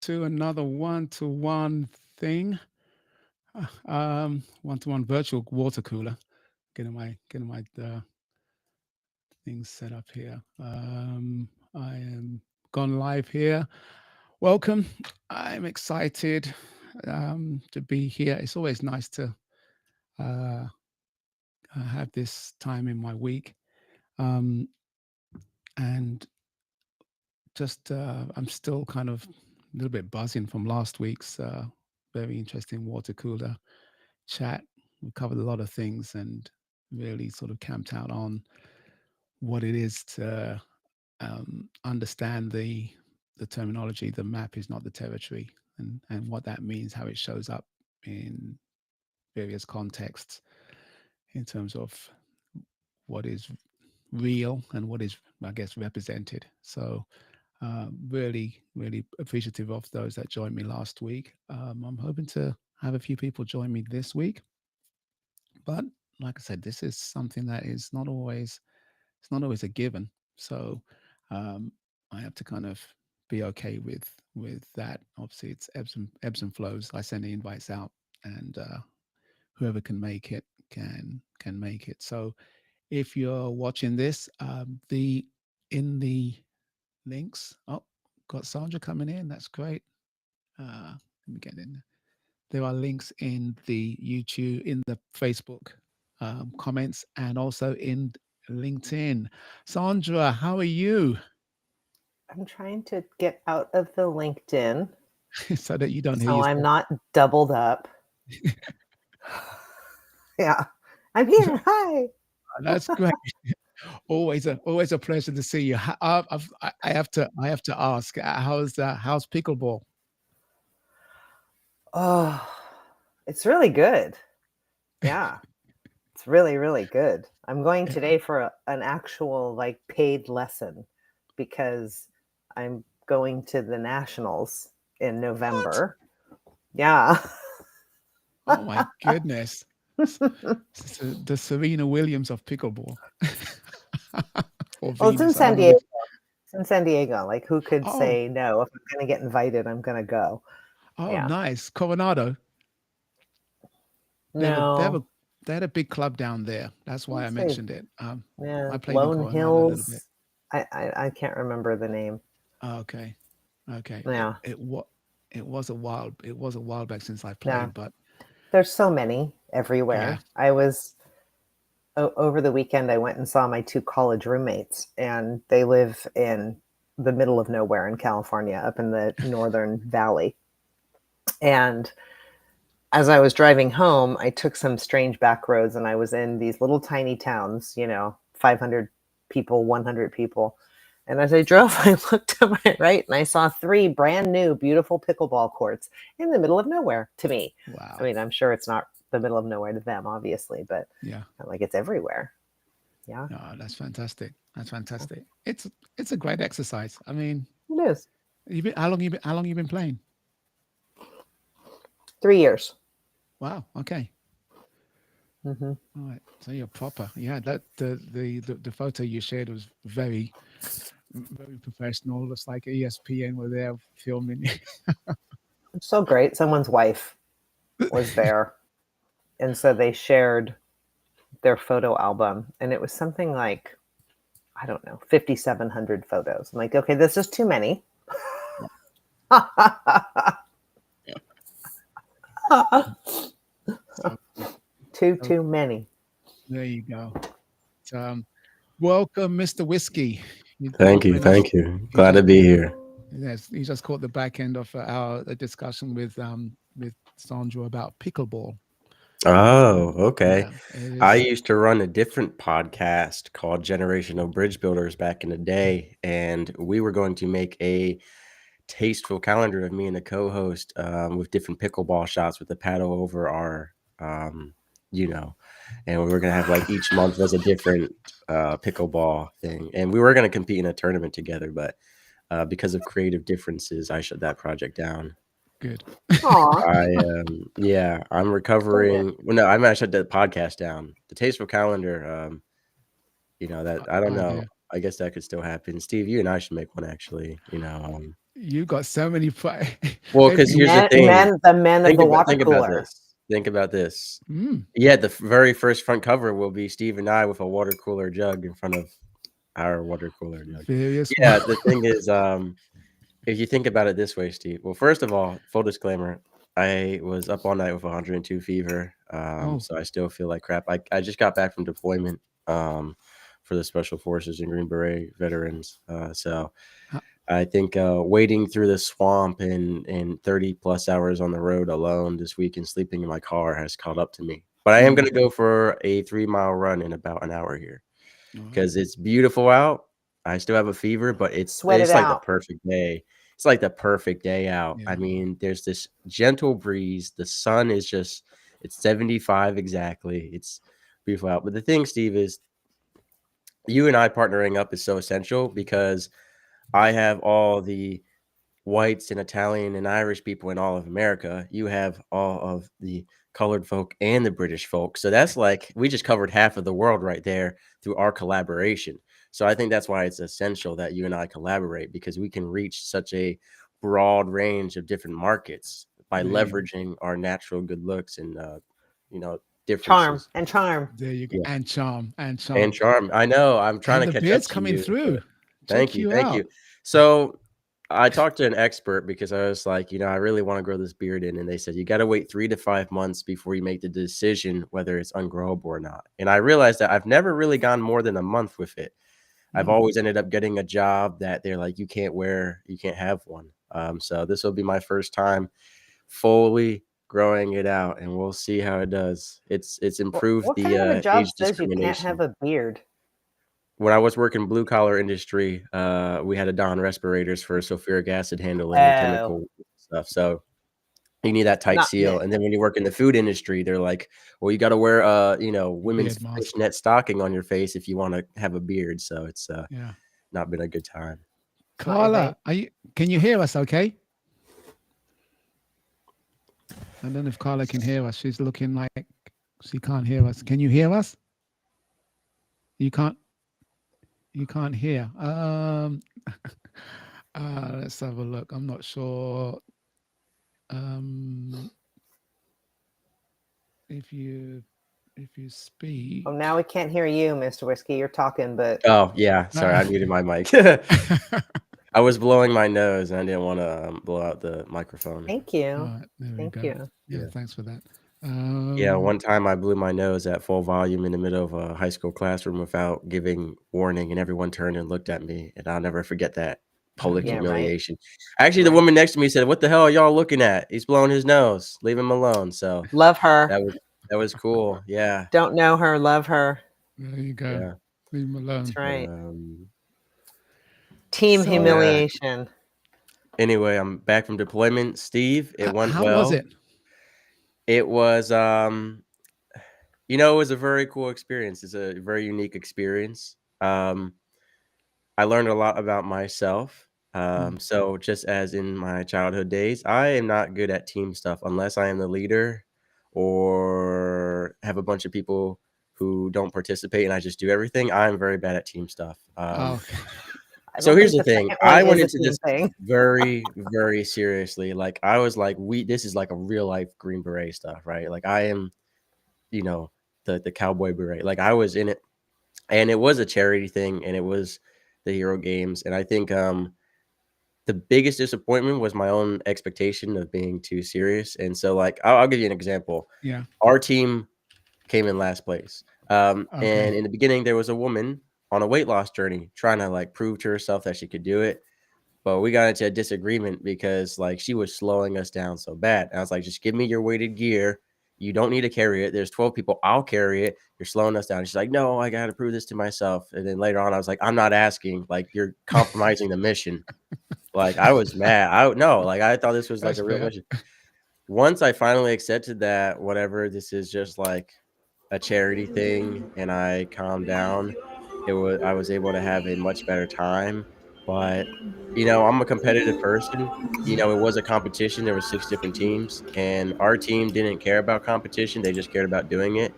to another one-to-one thing, one-to-one virtual water cooler. Getting my things set up here. I am gone live here. Welcome. I'm excited to be here. It's always nice to uh, have this time in my week, um, and just I'm still kind of a little bit buzzing from last week's very interesting water cooler chat. We covered a lot of things and really sort of camped out on what it is to understand the terminology. The map is not the territory, and what that means, how it shows up in various contexts in terms of what is real and what is, I guess, represented. So really, really appreciative of those that joined me last week. I'm hoping to have a few people join me this week, but like I said, this is something that is not always, it's not always a given. So um, I have to kind of be okay with that. Obviously, it's ebbs and flows. I send the invites out, and whoever can make it can make it. So if you're watching this, the in the links. Oh, got Sandra coming in. That's great. Let me get in. There are links in the YouTube, in the Facebook comments, and also in LinkedIn. Sandra, how are you? I'm trying to get out of the LinkedIn So that you don't hear so I'm yourself. not doubled up. Yeah. I'm here. Hi. That's great. Always a pleasure to see you. I have to ask, how's pickleball? Oh, it's really good. Yeah. It's really, really good. I'm going today for an actual like paid lesson because I'm going to the nationals in What? November. Yeah. Oh my goodness. The Serena Williams of pickleball. Or Well, it's in Venus. I San don't know Diego. which. It's in San Diego. Like, who could Oh, say no? If I'm going to get invited, I'm going to go. oh, Yeah. nice. Coronado. They have a they have a No, they had a big club down there. That's why I let's say, mentioned it. yeah, I played in Lone Coronado a little bit. Hills. I can't remember the name. Oh, okay. Okay. Yeah. It was a while back since I Yeah. played, but There's so many yeah. everywhere. I was over the weekend, I went and saw my two college roommates, and they live in the middle of nowhere in California, up in the Northern Valley. And as I was driving home, I took some strange back roads, and I was in these little tiny towns, 500 people, 100 people. And as I drove, I looked to my right and I saw three brand new, beautiful pickleball courts in the middle of nowhere to me. I Wow. mean, I'm sure it's not the middle of nowhere to them, obviously, but Yeah. like it's everywhere. Yeah, No, that's fantastic. That's fantastic. It's a great exercise. I mean, it is. how long you been playing? 3 years. Wow. Okay. Hmm. All right. So you're proper. Yeah. That the photo you shared was very professional. Looks like ESPN were there filming. It's so great. Someone's wife was there. And so they shared their photo album, and it was something like, I don't know, 5,700 photos. I'm like, okay, this is too many. So so Too many. there you go. So, welcome, Mr. Whiskey. You Thank you. joined us. Thank you. You Glad just to be here. Yes, you just caught the back end of our discussion with Sandra about pickleball. Oh, okay. Yeah, it I is. used to run a different podcast called Generational Bridge Builders back in the day, and we were going to make a tasteful calendar of me and the co-host with different pickleball shots with the paddle over our, um, you know, and we were gonna have like each month was a different pickleball thing, and we were gonna compete in a tournament together, but because of creative differences, I shut that project down. Good. Aw, Yeah, I'm so good. recovering. Well, no, I'm gonna shut the podcast down. The Tasteful Calendar, that I don't Oh know. dear. I guess that could still happen. Steve, you and I should make one actually. You got so many. Well, because here's the thing. The men of the water Think about cooler. this. Think about this. Mm, Yeah, the very first front cover will be Steve and I with a water cooler jug in front of our water cooler jug. various. Yeah, the thing is, if you think about it this way, Steve. Well, first of all, full disclaimer, I was up all night with 102 fever, Oh, so I still feel like crap. I just got back from deployment for the Special Forces and Green Beret veterans. So Huh. I think wading through the swamp and 30 plus hours on the road alone this week and sleeping in my car has caught up to me. But I am going to go for a 3-mile run in about an hour here all right. because it's beautiful out. I still have a fever, but it's Sweat it like the out. perfect day. It's like the perfect day out. Yeah. I mean, there's this gentle breeze. The sun is just, it's 75 exactly. It's beautiful out. But the thing, Steve, is you and I partnering up is so essential because I have all the whites and Italian and Irish people in all of America. You have all of the colored folk and the British folk. So that's like we just covered half of the world right there through our collaboration. So I think that's why it's essential that you and I collaborate because we can reach such a broad range of different markets by There you go. leveraging our natural good looks and you know Charm differences. and charm. There you go. Yeah. And charm. And charm. And charm. I know. I'm trying And to the catch up beard's to coming you. through. But thank Check you. you Thank out. you. So I talked to an expert because I was like, I really want to grow this beard in. And they said, you got to wait 3 to 5 months before you make the decision whether it's ungrowable or not. And I realized that I've never really gone more than a month with it. I've Mm. always ended up getting a job that they're like, you can't have one. So this will be my first time fully growing it out and we'll see how it does. It's improved What the kind of a job age says you can't discrimination. have a beard? When I was working blue collar industry, we had to don respirators for sulfuric acid handling and chemical stuff. So you need that tight Not- seal. And then when you work in the food industry, they're like, well, you got to wear women's Beard mask. fishnet stocking on your face if you want to have a beard. So it's Yeah. not been a good time. Carla, can you hear us okay? I don't know if Carla can hear us. She's looking like she can't hear us. Can you hear us? You can't hear. Let's have a look. I'm not sure. If you speak. Oh, now we can't hear you, Mr. Whiskey. You're talking, but Oh yeah, sorry, I muted my mic. I was blowing my nose and I didn't want to blow out the microphone. thank you. All right, there we Thank go. you. Yeah, thanks for that. Yeah, one time I blew my nose at full volume in the middle of a high school classroom without giving warning, and everyone turned and looked at me, and I'll never forget that public Yeah, right. humiliation. Actually, the woman next to me said, "What the hell are y'all looking at? He's blowing his nose. Leave him alone." So Love her. that was cool. Yeah. Don't know her. Love her. There you go. Yeah. Leave him alone. That's right. So, Team humiliation. Anyway, I'm back from deployment. Steve, it went how well. was it? It was it was a very cool experience. It's a very unique experience. I learned a lot about myself. So just as in my childhood days, I am not good at team stuff unless I am the leader or have a bunch of people who don't participate and I just do everything. I'm very bad at team stuff. So here's the thing. I went into this very, very seriously. Like I was like, this is like a real life Green Beret stuff, right? Like I am, the cowboy beret. Like I was in it, and it was a charity thing, and it was the Hero Games. And I think the biggest disappointment was my own expectation of being too serious. And so like I'll give you an example. Yeah. Our team came in last place. And in the beginning there was a woman on a weight loss journey trying to like prove to herself that she could do it. But we got into a disagreement because like she was slowing us down so bad. And I was like, just give me your weighted gear. You don't need to carry it. There's 12 people. I'll carry it. You're slowing us down. And she's like, no, I got to prove this to myself. And then later on, I was like, I'm not asking. Like, you're compromising the mission. Like, I was mad. I thought this was like a real mission. Once I finally accepted that, whatever, this is just like a charity thing, and I calmed down, I was able to have a much better time. But I'm a competitive person. It was a competition. There were 6 different teams, and our team didn't care about competition. They just cared about doing it.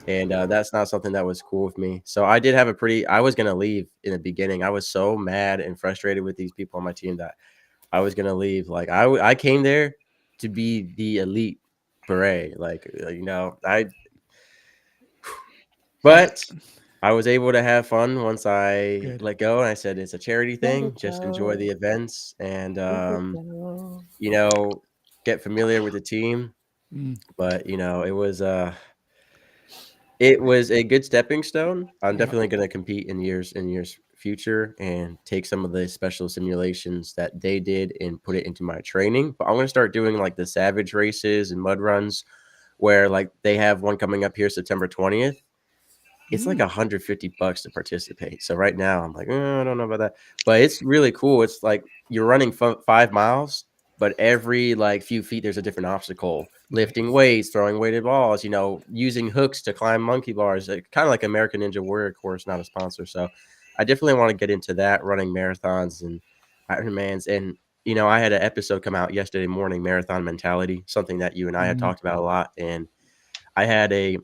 And that's not something that was cool with me. So I did have I was going to leave in the beginning. I was so mad and frustrated with these people on my team that I was gonna leave. Like I came there to be the elite beret. But I was able to have fun once I Good. let go, and I said it's a charity Let thing. it Just enjoy the go. events and Let it go. get familiar with the team. Mm, But it was a good stepping stone. I'm yeah. definitely going to compete in years future and take some of the special simulations that they did and put it into my training. But I'm going to start doing like the Savage races and mud runs, where like they have one coming up here September 20th. It's like $150 to participate. So right now I'm like, I don't know about that, but it's really cool. It's like you're running 5 miles, but every like few feet there's a different obstacle. Lifting weights, throwing weighted balls, using hooks to climb monkey bars, kind of like American Ninja Warrior course, not a sponsor. So I definitely want to get into that, running marathons and Ironmans. And I had an episode come out yesterday morning, Marathon Mentality, something that you and I had talked about a lot. And I had a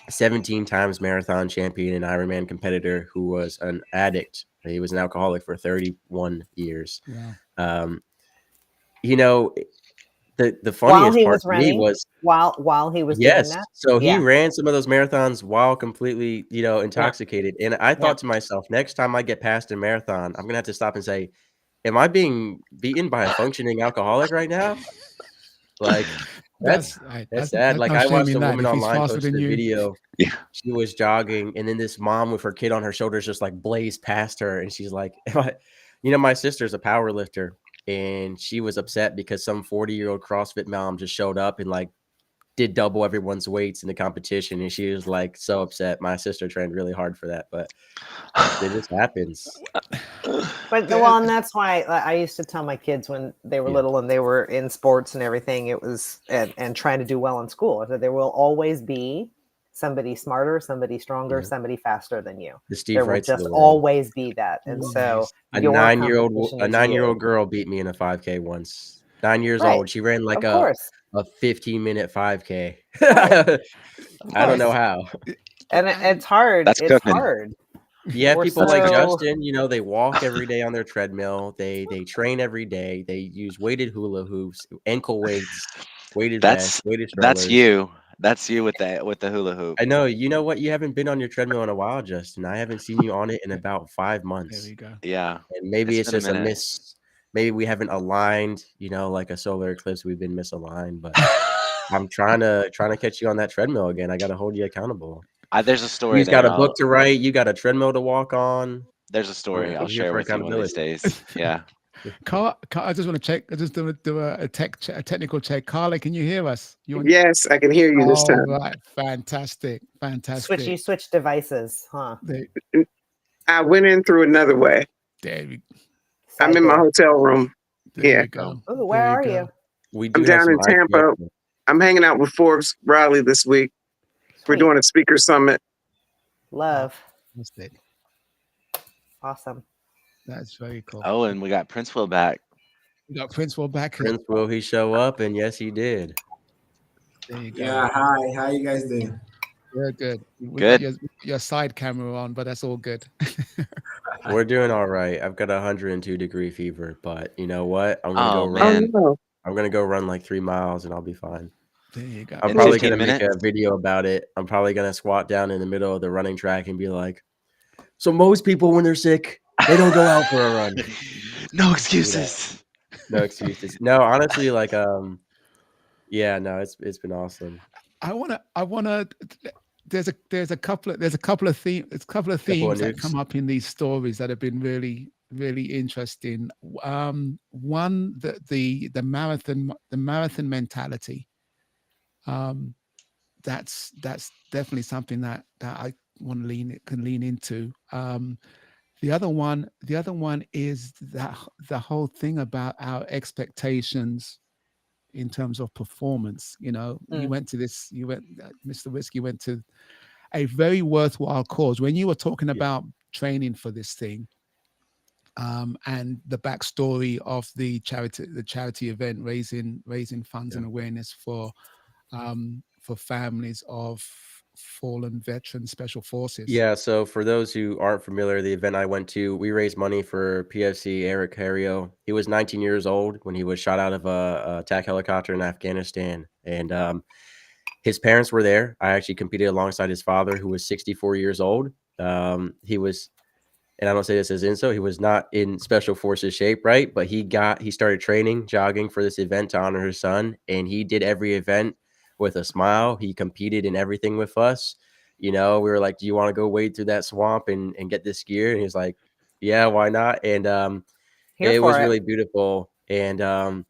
17 times marathon champion and Ironman competitor who was an addict. He was an alcoholic for 31 years. Wow. The While funniest he part was to me running, was while he was doing that. so he Yeah. ran some of those marathons while completely, intoxicated. And I thought to myself, next time I get past a marathon, I'm gonna have to stop and say, am I being beaten by a functioning alcoholic right now? Like that's sad. Like no I shame watched in a that. woman If he's online faster post than a you, video. Yeah. She was jogging, and then this mom with her kid on her shoulders just like blazed past her, and she's like, my sister's a power lifter, and she was upset because some 40-year-old CrossFit mom just showed up and like did double everyone's weights in the competition, and she was like so upset. My sister trained really hard for that, but it just happens. But well, and that's why I used to tell my kids when they were little and they were in sports and everything, it was and trying to do well in school, that there will always be somebody smarter, somebody stronger, somebody faster than you. The Steve There will Wrights of just the world. always be that. And so a your 9-year-old competition is you. girl beat me in a 5K once. 9 years Right. old. She ran like Of a course. 15-minute 5K. Right. I don't know how. And it's hard. That's It's cooking. hard. You have We're people like so- Justin, they walk every day on their treadmill. They train every day. They use weighted hula hoops, ankle weights, weighted vests, weighted strollers. That's you. That's you with the hula hoop. I know. You know what? You haven't been on your treadmill in a while, Justin. I haven't seen you on it in about 5 months. there we go. Yeah. And maybe it's been a just a minute. miss. Maybe we haven't aligned, like a solar eclipse. We've been misaligned, but I'm trying to catch you on that treadmill again. I got to hold you accountable. There's a story. He's got a book to write. You got a treadmill to walk on. There's a story We're I'll here share for with you one of these days. Yeah. Carl, I just want to check. I just do a technical check. Carla, can you hear us? Yes, I can hear you this time. Right, fantastic. You switch devices, huh? I went in through another way. There we I'm in my hotel room. There you go. Oh, where are you? I'm down in Tampa. I'm hanging out with Forbes Raleigh this week. We're doing a speaker summit. Love. That's it. Awesome. That's very cool. Oh, and we got Prince Will back. We got Prince Will back. Prince Will he show up? And yes, he did. There you go. Yeah, hi. How you guys doing? We're good. We Good. got your side camera on, but that's all good. We're doing all right. I've got 102-degree fever, but you know what? I'm gonna go run. Man. I'm gonna go run like 3 miles, and I'll be fine. There you go. I'm In probably 15 gonna make a minutes? video about it. I'm probably gonna squat down in the middle of the running track and be like, "So most people, when they're sick, they don't go out for a run." No excuses. No excuses. No, honestly, like, yeah, no, it's been awesome. I wanna. There's a couple of themes that come up in these stories that have been really interesting. One, the marathon mentality. That's definitely something that I want to lean into. The other one is that the whole thing about our expectations in terms of performance. Mr. Whiskey went to a very worthwhile cause. When you were talking about training for this thing, and the backstory of the charity event, raising funds and awareness for families of fallen veteran special forces. Yeah, so for those who aren't familiar, the event I went to, we raised money for PFC Eric Harrio. He was 19 years old when he was shot out of a attack helicopter in Afghanistan, and his parents were there. I actually competed alongside his father, who was 64 years old. He was, and I don't say this as insult, he was not in special forces shape, right? But he started training, jogging for this event to honor his son, and he did every event with a smile. He competed in everything with us. You know, we were like, do you want to go wade through that swamp and get this gear? And he's like, yeah, why not? And it was really beautiful. And I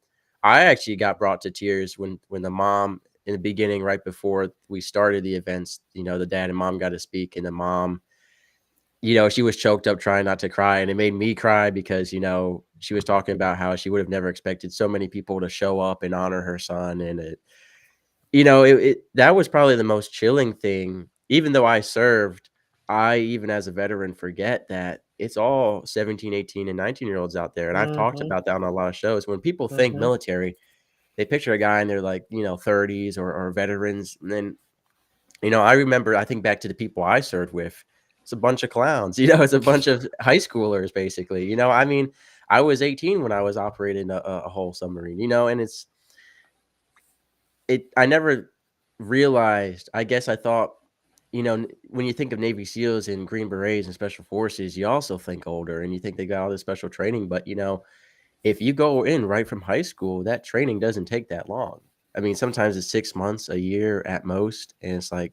actually got brought to tears when the mom, in the beginning, right before we started the events, you know, the dad and mom got to speak, and the mom, you know, she was choked up trying not to cry. And it made me cry because, you know, she was talking about how she would have never expected so many people to show up and honor her son. And it, you know, that was probably the most chilling thing. Even though I served, I, even as a veteran, forget that it's all 17, 18, and 19-year-olds out there. And I've talked about that on a lot of shows. When people think military, they picture a guy and they're like, you know, 30s or veterans. And then, you know, I remember, I think back to the people I served with. It's a bunch of clowns, you know, it's a bunch of high schoolers, basically. You know, I mean, I was 18 when I was operating a whole submarine, you know, and I never realized, I guess I thought, you know, when you think of Navy SEALs and Green Berets and Special Forces, you also think older and you think they got all this special training. But, you know, if you go in right from high school, that training doesn't take that long. I mean, sometimes it's 6 months, a year at most. And it's like,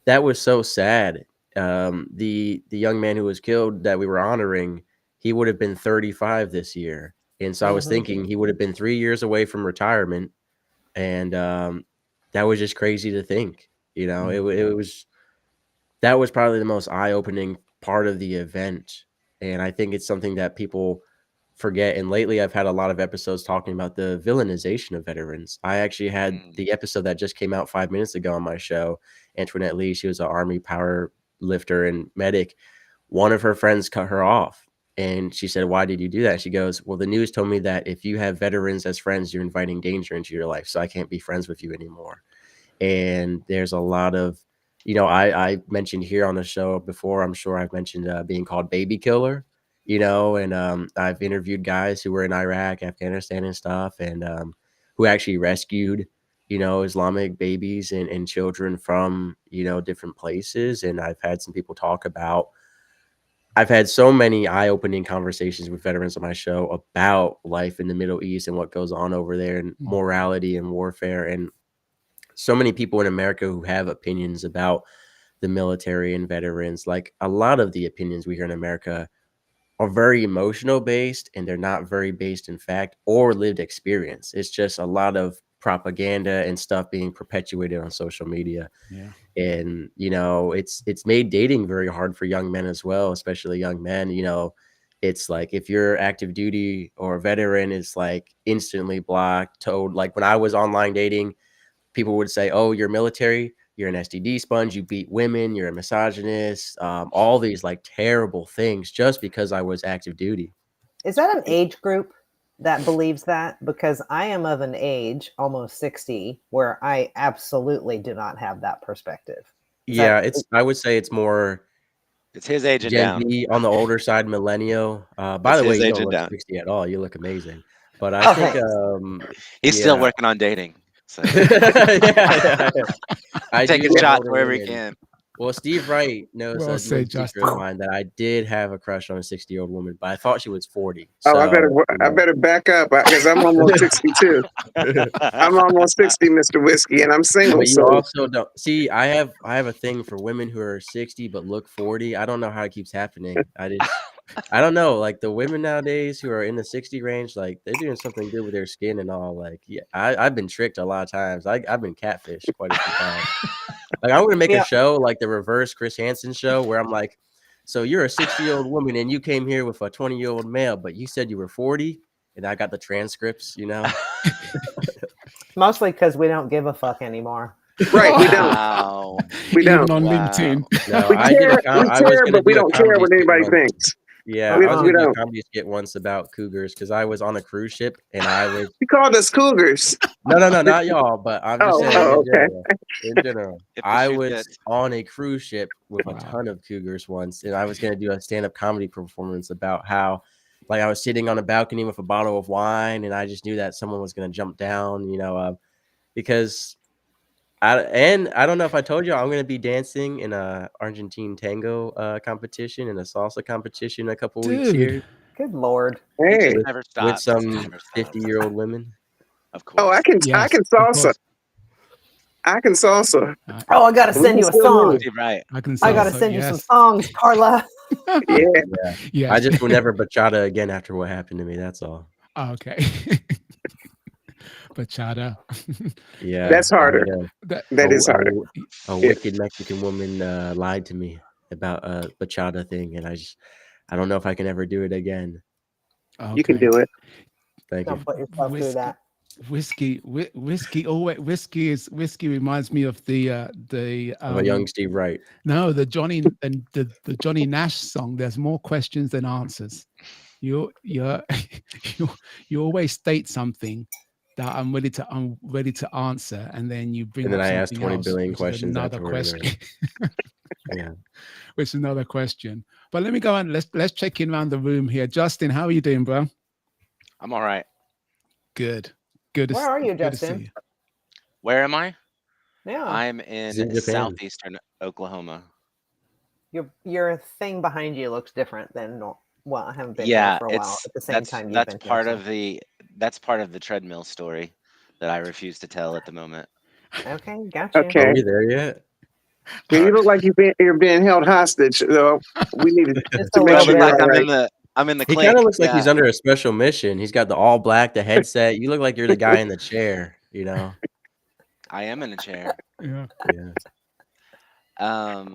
that was so sad. The young man who was killed that we were honoring, he would have been 35 this year. And so I was thinking he would have been 3 years away from retirement. And that was just crazy to think, you know, that was probably the most eye-opening part of the event. And I think it's something that people forget. And lately I've had a lot of episodes talking about the villainization of veterans. I actually had the episode that just came out 5 minutes ago on my show. Antoinette Lee, she was an Army power lifter and medic. One of her friends cut her off. And she said, why did you do that? She goes, well, the news told me that if you have veterans as friends, you're inviting danger into your life. So I can't be friends with you anymore. And there's a lot of, you know, I mentioned here on the show before, I'm sure I've mentioned being called baby killer, you know, and I've interviewed guys who were in Iraq, Afghanistan and stuff, and who actually rescued, you know, Islamic babies and children from, you know, different places. And I've had some people talk about, I've had so many eye-opening conversations with veterans on my show about life in the Middle East and what goes on over there and morality and warfare. And so many people in America who have opinions about the military and veterans. Like, a lot of the opinions we hear in America are very emotional based, and they're not very based in fact or lived experience. It's just a lot of propaganda and stuff being perpetuated on social media. Yeah. And, you know, it's made dating very hard for young men as well, especially young men. You know, it's like if you're active duty or a veteran, it's like instantly blocked, told. Like when I was online dating, people would say, oh, you're military, you're an STD sponge, you beat women, you're a misogynist, all these like terrible things just because I was active duty. Is that an age group that believes that? Because I am of an age, almost 60, where I absolutely do not have that perspective. I would say it's more. It's his age and Gen down. Z on the older side, millennial. By the way, you don't look 60 at all. You look amazing. But I think he's still working on dating. So. I take a shot wherever he can. Well, Steve Wright knows a secret of mine that I did have a crush on a 60-year-old woman, but I thought she was 40. So, I better back up because I'm almost 62. I'm almost 60, Mr. Whiskey, and I'm single. But you also don't see. I have a thing for women who are 60 but look 40. I don't know how it keeps happening. I don't know. Like the women nowadays who are in the 60 range, like they're doing something good with their skin and all. Like, yeah, I've been tricked a lot of times. I've been catfished quite a few times. Like I'm gonna make a show like the reverse Chris Hansen show where I'm like, so you're a 60-year-old woman and you came here with a 20-year-old male, but you said you were 40, and I got the transcripts, you know. Mostly because we don't give a fuck anymore. Right, we don't. We don't on LinkedIn. No, we care, but we don't care what anybody thinks. Yeah, We- I was we gonna do a don't. comedy skit once about cougars because I was on a cruise ship and I was You called us cougars. no, not y'all, but I'm just Oh, saying oh, in okay. general. In general, If the I shoe was fits. on a cruise ship with a Wow. ton of cougars once, and I was gonna do a stand-up comedy performance about how, like, I was sitting on a balcony with a bottle of wine, and I just knew that someone was gonna jump down, because I don't know if I told you I'm gonna be dancing in a Argentine tango competition and a salsa competition in a couple weeks Dude. here Good Lord. He Hey. just with, never with stops. some Never stops. 50-year-old women. Of Oh, course. I can Yes, of salsa. course. I can salsa. Oh, I gotta We send can you a still song. move. You're right. I can I gotta salsa, send you some yes. songs, Carla. Yeah. Yeah, Yes. I just will never bachata again after what happened to me. That's all. Okay. Bachata. Yeah, That's harder. That, That is harder. A Yeah. wicked Mexican woman lied to me about a bachata thing, and I don't know if I can ever do it again. okay. You can do it. Thank you. Don't put yourself through Whiskey. that. Whiskey reminds me of the Of a young Steve Wright. no, the Johnny and the Johnny Nash song. There's more questions than answers. You always state something that I'm ready to answer, and then you bring And then up I asked something 20 else, billion which is questions another afterward, question. Yeah. Which is another question. But let me go on. Let's check in around the room here. Justin, how are you doing, bro? I'm all right. Good. Good. Where are you, good to see Justin? you. Where am I? Yeah. I'm He's in in Japan. southeastern Oklahoma. Your thing behind you looks different than well, I haven't been Yeah, here for a while. it's At the same time, you've that's been part here. of the treadmill story that I refuse to tell at the moment. Okay, got you. Okay. Are we there yet? When you look like you're being held hostage, though, we need Just to a make I little sure look you're like all right. I'm in the He clink. kind of looks like he's Yeah. under a special mission. He's got the all black, the headset. You look like you're the guy in the chair, I am in a chair. Yeah. Yeah.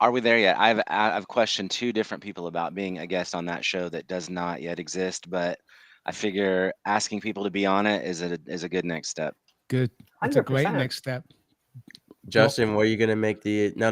Are we there yet? I've questioned 2 different people about being a guest on that show that does not yet exist, but I figure asking people to be on it is a good next step. Good. It's a great 100%. next step. Justin, what are you gonna make the no.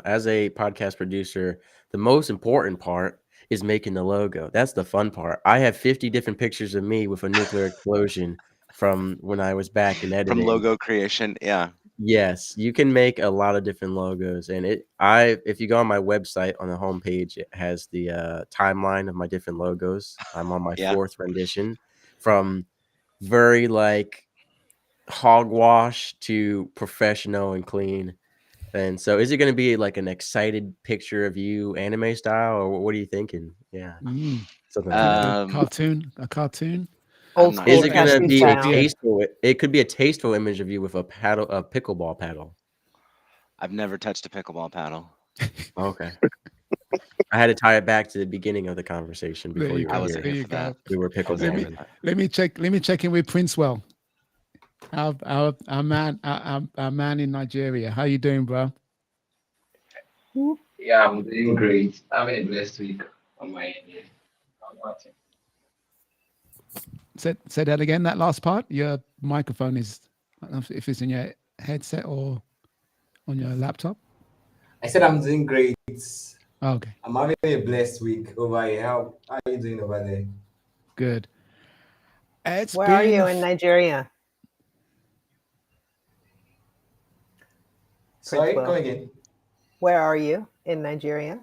As a podcast producer, the most important part is making the logo. That's the fun part. I have 50 different pictures of me with a nuclear explosion from when I was back in editing. From logo creation, yeah. Yes, you can make a lot of different logos, and if you go on my website on the homepage, it has the timeline of my different logos. I'm on my Yeah. 4th rendition, from very like hogwash to professional and clean. And so, is it going to be like an excited picture of you, anime style, or what are you thinking? Yeah, something like that. A cartoon. Old I'm not school Is it going to tattoo be a style. tasteful? It could be a tasteful image of you with a pickleball paddle. I've never touched a pickleball paddle. Okay. I had to tie it back to the beginning of the conversation There before you you I were wasn't There here. here you for that. go. We were I wasn't here pickleball. for that. Let me check in with Princewell. Our man in Nigeria. How you doing, bro? Yeah, I'm doing great. Having a blessed week on my end. Yeah. I'm watching. Say that again. That last part. Your microphone is, I don't know if it's in your headset or on your laptop. I said I'm doing great. Oh, okay, I'm having a blessed week over here. How are you doing over there? good. It's Where are been you in Nigeria? Sorry, Princewell. come again. Where are you in Nigeria?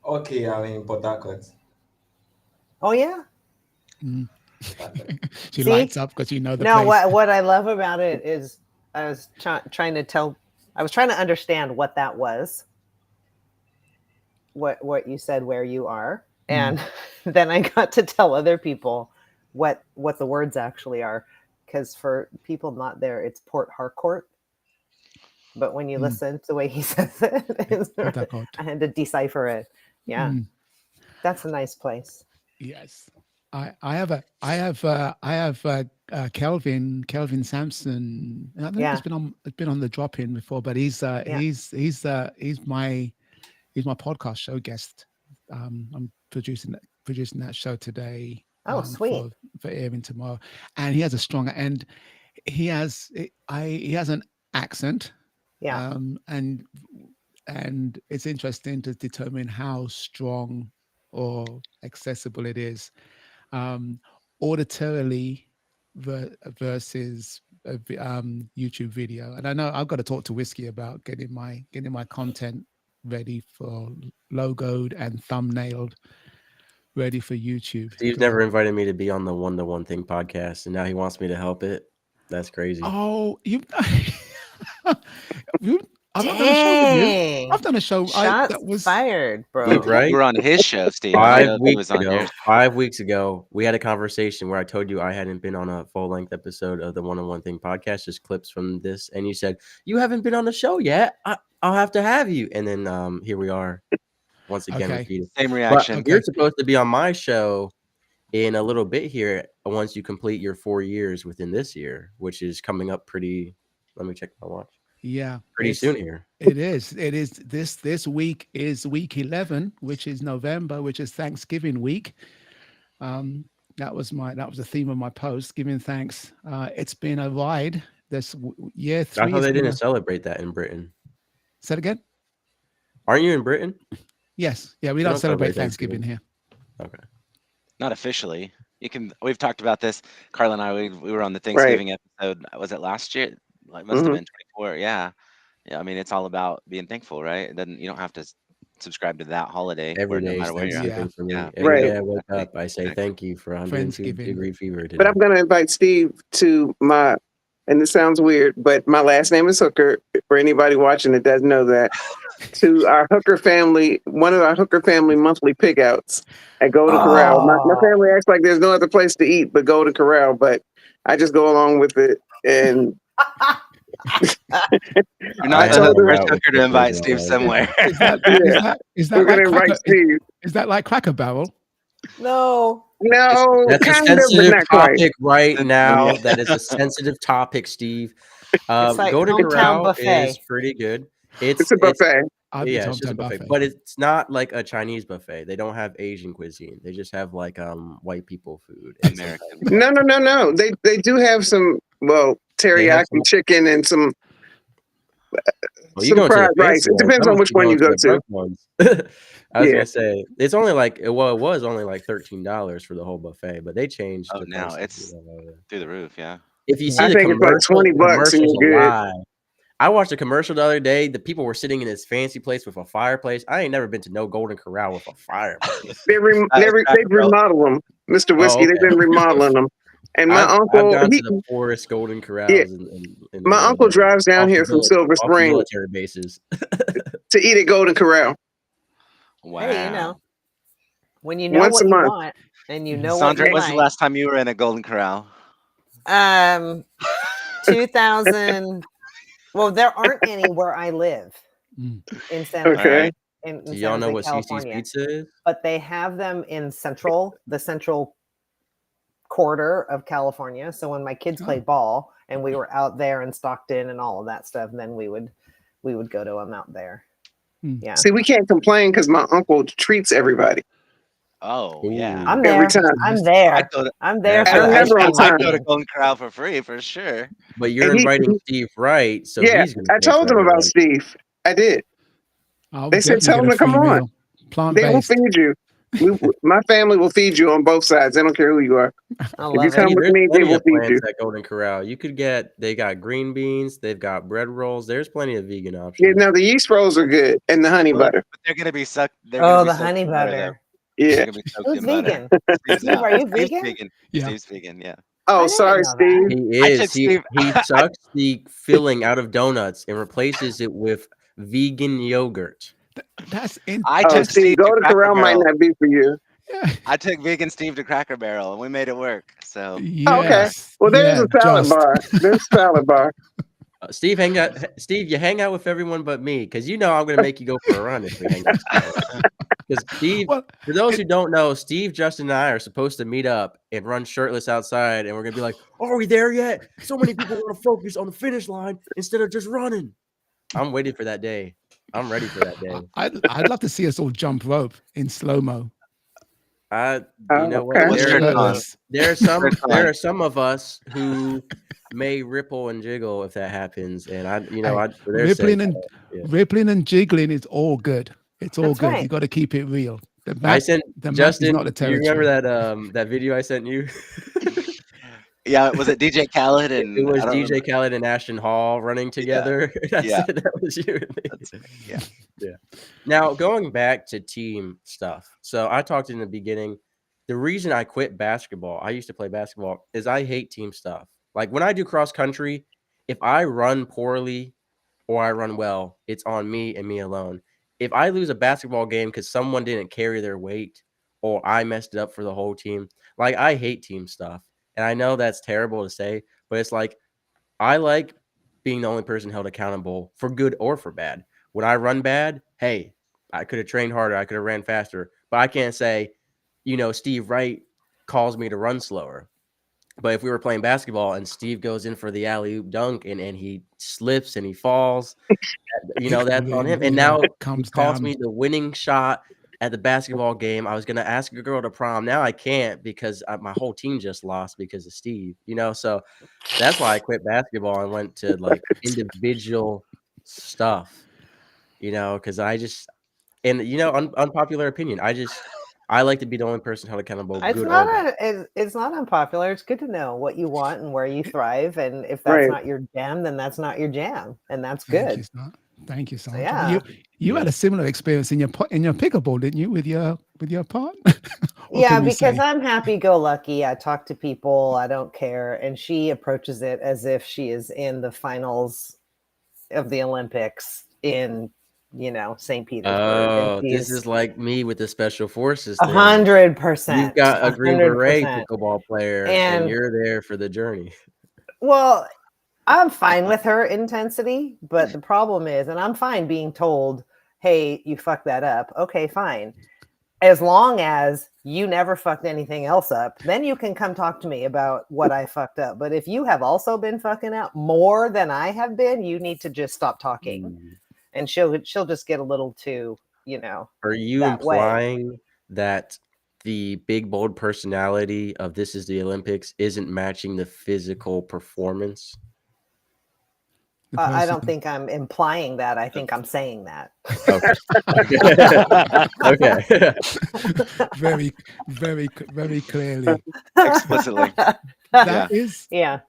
Okay, I'm in Port Harcourt. Oh yeah. She See? lights up because you know the No, place. what I love about it is I was trying to understand what that was. What you said where you are, and then I got to tell other people what the words actually are, because for people not there, it's Port Harcourt. But when you listen to the way he says it, Port Harcourt. I had to decipher it. Yeah, that's a nice place. Yes, I have Kelvin Sampson. I don't think it's been on the drop in before, but he's my podcast show guest. I'm producing that show today. Oh, sweet. For airing tomorrow, and he has a strong and he has an accent. Yeah. And and it's interesting to determine how strong or accessible it is, auditorily versus YouTube video. And I know I've got to talk to Whiskey about getting my content ready for logoed and thumbnailed, ready for YouTube. Steve's never invited me to be on the One to One Thing podcast, and now he wants me to help it. That's crazy. Oh, I've not done a show with you. I've done a show. Shots that was fired, bro. Steve, right? You were on his show, Steve. I don't know if he was on yours. 5 weeks ago, we had a conversation where I told you I hadn't been on a full-length episode of the One on One Thing podcast, just clips from this, and you said, you haven't been on the show yet. I'll have to have you. And then here we are, once again, repeated. Same reaction. But you're supposed to be on my show in a little bit here once you complete your 4 years within this year, which is coming up pretty. Let me check my watch. Yeah, pretty soon here. It is. This week is week 11, which is November, which is Thanksgiving week. That was the theme of my post, giving thanks. It's been a ride this year 3. I thought they didn't celebrate that in Britain. Say it again. Aren't you in Britain? Yes. Yeah, we don't celebrate Thanksgiving here. Okay. Not officially. We've talked about this. Carla and I, we were on the Thanksgiving episode. Was it last year? Like must have been 24. Yeah. I mean, it's all about being thankful, right? Then you don't have to subscribe to that holiday every day. No matter where you're at. For me. Yeah. Every day I wake up, I say thank you for 102 degree fever today. But I'm going to invite Steve to my, and this sounds weird, but my last name is Hooker. For anybody watching that doesn't know that, to our Hooker family, one of our Hooker family monthly pig outs at Golden Corral. My family acts like there's no other place to eat but Golden Corral, but I just go along with it. And you're not the first Hooker to invite Steve somewhere. Is that we're like going to invite Steve. Is that like Cracker Barrel? No. That's kind a sensitive of, topic right now. That is a sensitive topic, Steve. Like Golden Corral buffet. is pretty good. It's a buffet. Yeah, it's just a buffet, but it's not like a Chinese buffet. They don't have Asian cuisine. They just have like white people food. American. No. They do have some teriyaki chicken and some fried rice. It depends on which one you go to. I was gonna say it was only like $13 for the whole buffet, but they changed. Oh, now it's through the roof. Yeah. If you see I think it's like $20 and you're good. I watched a commercial the other day. The people were sitting in this fancy place with a fireplace. I ain't never been to no Golden Corral with a fireplace. They've remodeled them, Mr. Whiskey. They've been remodeling them. And my uncle, I've gone to the poorest Golden Corrals. Yeah, my uncle drives down here from Silver Spring military bases to eat at Golden Corral. Wow. Hey, when you know Once what a you month. want and you know Sandra, what you when's the like. last time you were in a Golden Corral? 2000. Well, there aren't any where I live in San Jose. Okay. Do y'all know what CC's Pizza is? But they have them in the central quarter of California. So when my kids played ball and we were out there in Stockton and all of that stuff, then we would go to them out there. Yeah. See, we can't complain because my uncle treats everybody. Oh, yeah. I'm there. Every time. I'm there. I'm there. I'm never on time. I go to Golden Corral for free, for sure. But you're inviting Steve, right? So yeah, he's gonna I told them about Steve. I did. They said, tell him to come on. They will feed you. My family will feed you on both sides. They don't care who you are. If you come with me, they will feed you. At Golden Corral, they got green beans, they've got bread rolls. There's plenty of vegan options. Yeah, no, the yeast rolls are good and the honey butter. But they're gonna be sucked. The honey butter. Yeah. Who's vegan? Steve, are you vegan? Steve's vegan. Yeah. Oh, sorry, Steve. He is. He sucks the filling out of donuts and replaces it with vegan yogurt. That's Steve, Golden Corral might not be for you. I took vegan Steve to Cracker Barrel and we made it work. So okay. Well, there's a salad bar. There's a salad bar. Steve, you hang out with everyone but me, because I'm going to make you go for a run if we hang out. Because Steve, for those who don't know, Steve, Justin, and I are supposed to meet up and run shirtless outside, and we're going to be like, are we there yet? So many people want to focus on the finish line instead of just running. I'm waiting for that day. I'm ready for that day. I'd love to see us all jump rope in slow-mo. You know what? Okay. What's You're shirt on? shirtless. There are Shirt on. some of us who may ripple and jiggle if that happens, and Hey, for their sake, yeah. rippling and jiggling is all good. It's all That's good. right. You got to keep it real. The I map, sent the map is Justin. not the Do you remember territory. that video I sent you? Yeah, was it DJ Khaled It and was I don't DJ remember. Khaled and Ashton Hall running together. Yeah. That was you and me. Yeah. Yeah. Now going back to team stuff. So I talked in the beginning. The reason I quit basketball, I used to play basketball, is I hate team stuff. Like when I do cross country, if I run poorly or I run well, it's on me and me alone. If I lose a basketball game because someone didn't carry their weight or I messed it up for the whole team, like I hate team stuff. And I know that's terrible to say, but it's like I like being the only person held accountable for good or for bad. When I run bad, hey, I could have trained harder, I could have ran faster, but I can't say, Steve Wright calls me to run slower. But if we were playing basketball and Steve goes in for the alley-oop dunk and he slips and he falls, that's on him. And now he comes cost down. me the winning shot at the basketball game. I was going to ask a girl to prom. Now I can't because my whole team just lost because of Steve, so that's why I quit basketball and went to like individual stuff, because I just, and unpopular opinion. I like to be the only person held accountable, It's good or not bad. it's not unpopular. It's good to know what you want and where you thrive. And if that's Right. not your jam, then that's not your jam, and that's Thank good. you, son. Thank you, Sandra. Yeah. You had a similar experience in your pickleball, didn't you, with your part? Yeah, because I'm happy-go-lucky. I talk to people. I don't care. And she approaches it as if she is in the finals of the Olympics in, St. Petersburg. Oh, And this she's is like me with the special forces thing. 100%. You've got a Green Beret 100%. pickleball player, And- and you're there for the journey. Well, I'm fine with her intensity, but the problem is, and I'm fine being told, hey, you fucked that up. Okay, fine. As long as you never fucked anything else up, then you can come talk to me about what I fucked up. But if you have also been fucking up more than I have been, you need to just stop talking. And she'll just get a little too, Are you that way. implying that the big bold personality of This Is the Olympics isn't matching the physical performance? I don't think I'm implying that. I think I'm saying that. Okay. Very, very, very clearly. Explicitly. That is. Yeah.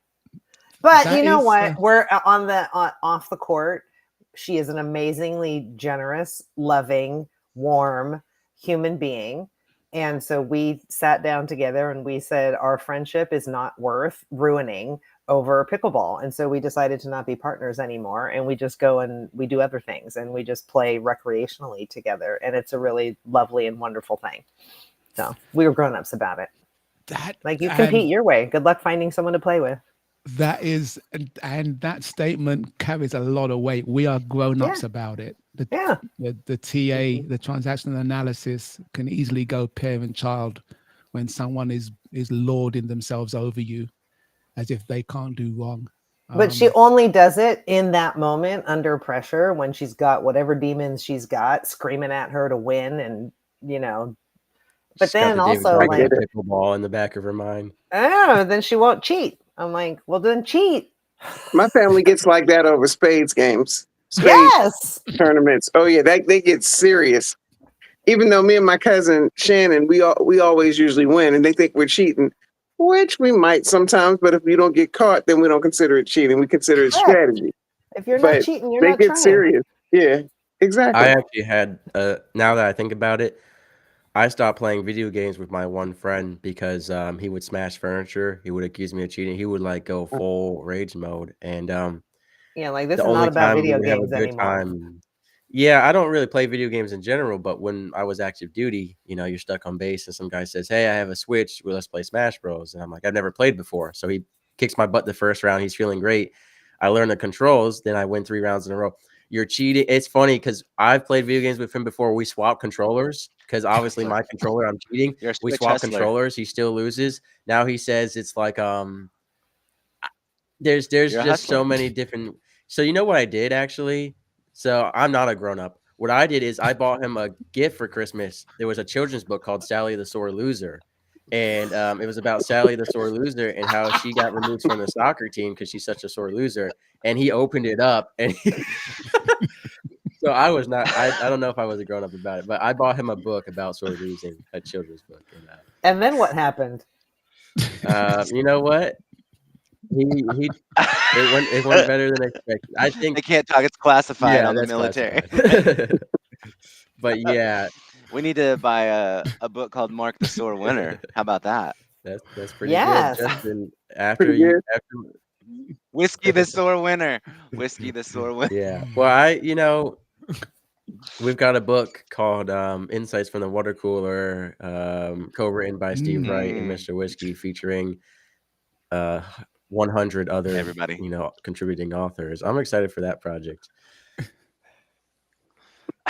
But That you know is, what? We're off the court. She is an amazingly generous, loving, warm human being. And so we sat down together and we said our friendship is not worth ruining over pickleball. And so we decided to not be partners anymore. And we just go and we do other things and we just play recreationally together. And it's a really lovely and wonderful thing. So we were grown-ups about it. Like you compete your way. Good luck finding someone to play with. That is, and that statement carries a lot of weight. We are grown-ups about it. The TA, the transactional analysis can easily go parent-child when someone is lording themselves over you as if they can't do wrong. But she only does it in that moment under pressure when she's got whatever demons she's got screaming at her to win. And, but She's then got the also David Beckham pickleball in the back of her mind. Oh, then she won't cheat. I'm like, well, then cheat. My family gets like that over spades games. Yes. Tournaments. Oh yeah, they get serious. Even though me and my cousin Shannon, we always usually win, and they think we're cheating, which we might sometimes. But if you don't get caught, then we don't consider it cheating. We consider it strategy. If you're not cheating, you're not trying. They trying. get serious. Yeah, exactly. I actually had. Now that I think about it, I stopped playing video games with my one friend because he would smash furniture. He would accuse me of cheating. He would like go full rage mode. And like this is not about video games anymore. Yeah, I don't really play video games in general, but when I was active duty, you're stuck on base and some guy says, hey, I have a Switch. Well, let's play Smash Bros. And I'm like, I've never played before. So he kicks my butt the first round. He's feeling great. I learned the controls. Then I win 3 rounds in a row. You're cheating. It's funny because I've played video games with him before. We swap controllers because obviously my controller, I'm cheating. We swap controllers. He still loses. Now he says it's like there's just so many different. So you know what I did actually? So I'm not a grown up. what I did is I bought him a gift for Christmas. There was a children's book called Sally the Sore Loser. And it was about Sally the sore loser and how she got removed from the soccer team because she's such a sore loser. And he opened it up, and so I was not. I don't know if I was a grown up about it, but I bought him a book about sore losing, a children's book. And then what happened? You know what? It went better than expected. I think They can't talk. It's classified on the military. But yeah, we need to buy a book called Mark the Sore Winner. How about that? That's pretty Yes. good. Justin, after Whiskey the Sore Winner. Whiskey the Sore Winner. Yeah. Well, we've got a book called Insights from the Water Cooler, co-written by Steve Wright and Mr. Whiskey, featuring 100 other everybody, contributing authors. I'm excited for that project.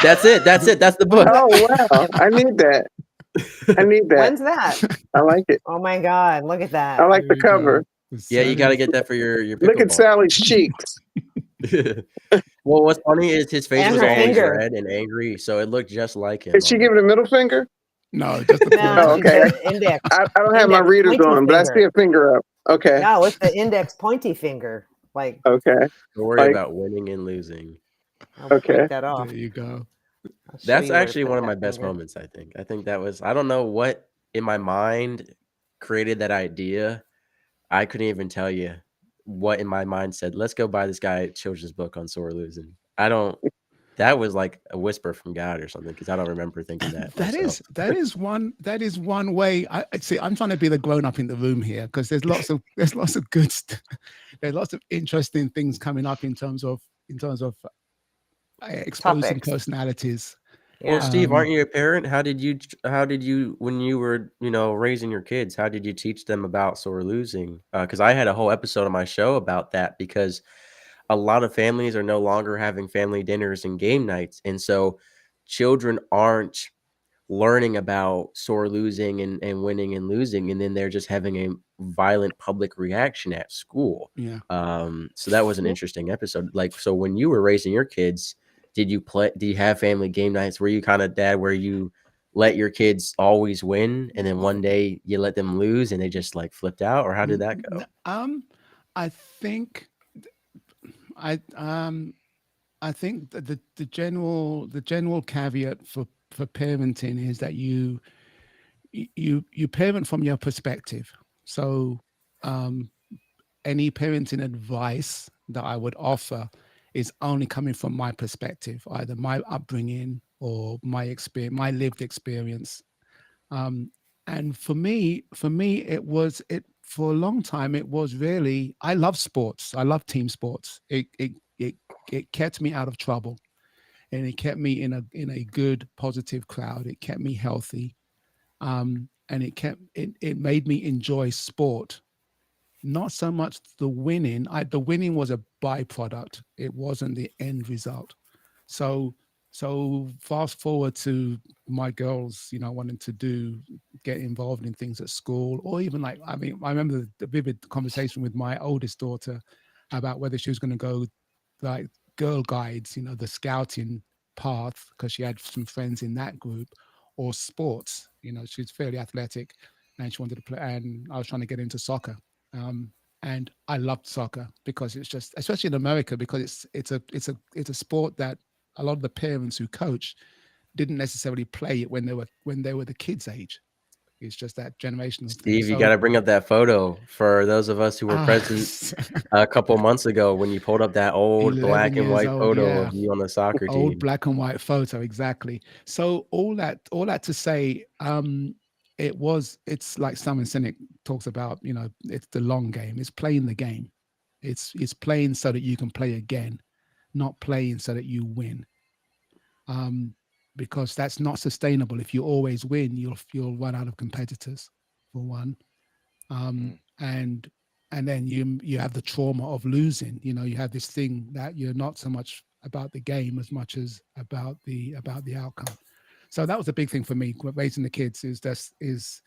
That's it. That's the book. Oh wow. I need that. When's that? I like it. Oh my God. Look at that. I like the cover. Yeah, you got to get that for your Look at pickleball. Sally's cheeks. Well, what's funny is his face And was her always finger. red and angry, so it looked just like him. Did she give it a middle finger? No, just the No, Oh, she's okay. the index. I don't have my Index readers pointy on, but I see finger. a finger up. Okay. No, it's the index pointy finger. Like, Okay. Don't worry Like- about winning and losing. I'll Okay. take that off. There you go. I'll show That's you where to actually put one of that my best finger. moments, I think. I think that was, I don't know what in my mind created that idea. I couldn't even tell you what in my mind said, let's go buy this guy a children's book on sore losing. That was like a whisper from God or something, because I don't remember thinking that. That myself. is one way. I see. I'm trying to be the grown up in the room here, because there's lots of good there's lots of interesting things coming up in terms of exposing Topics. personalities. Well, Steve, Um, aren't you a parent? How did you, when you were, raising your kids, how did you teach them about sore losing? Because I had a whole episode of my show about that, because a lot of families are no longer having family dinners and game nights. And so children aren't learning about sore losing and winning and losing. And then they're just having a violent public reaction at school. Yeah. So that was an interesting episode. Like, so when you were raising your kids, do you have family game nights? Were you kind of dad where you let your kids always win and then one day you let them lose and they just like flipped out, or how did that go? I think I think that the general caveat for parenting is that you parent from your perspective. So any parenting advice that I would offer is only coming from my perspective, either my upbringing or my experience, my lived experience. And for me, for a long time, it was really, I love sports. I love team sports. It kept me out of trouble, and it kept me in a good, positive crowd. It kept me healthy. And it made me enjoy sport. Not so much the winning. The winning was a byproduct. It wasn't the end result. So fast forward to my girls, wanting to get involved in things at school, or even I remember the vivid conversation with my oldest daughter about whether she was going to go like Girl Guides, the scouting path, because she had some friends in that group, or sports. She's fairly athletic and she wanted to play, and I was trying to get into soccer. And I loved soccer because it's just, especially in America, because it's a sport that a lot of the parents who coach didn't necessarily play it when they were the kids' age. It's just that generational Steve, thing. you got to bring up that photo for those of us who were present a couple months ago when you pulled up that old black and white photo of you on the soccer team. Old black and white photo, exactly. So all that to say, it's like Simon Sinek talks about, it's the long game. It's playing the game. It's playing so that you can play again, not playing so that you win. Because that's not sustainable. If you always win, you'll run out of competitors, for one. And then you have the trauma of losing. You have this thing that you're not so much about the game as much as about the outcome. So that was a big thing for me, raising the kids. Is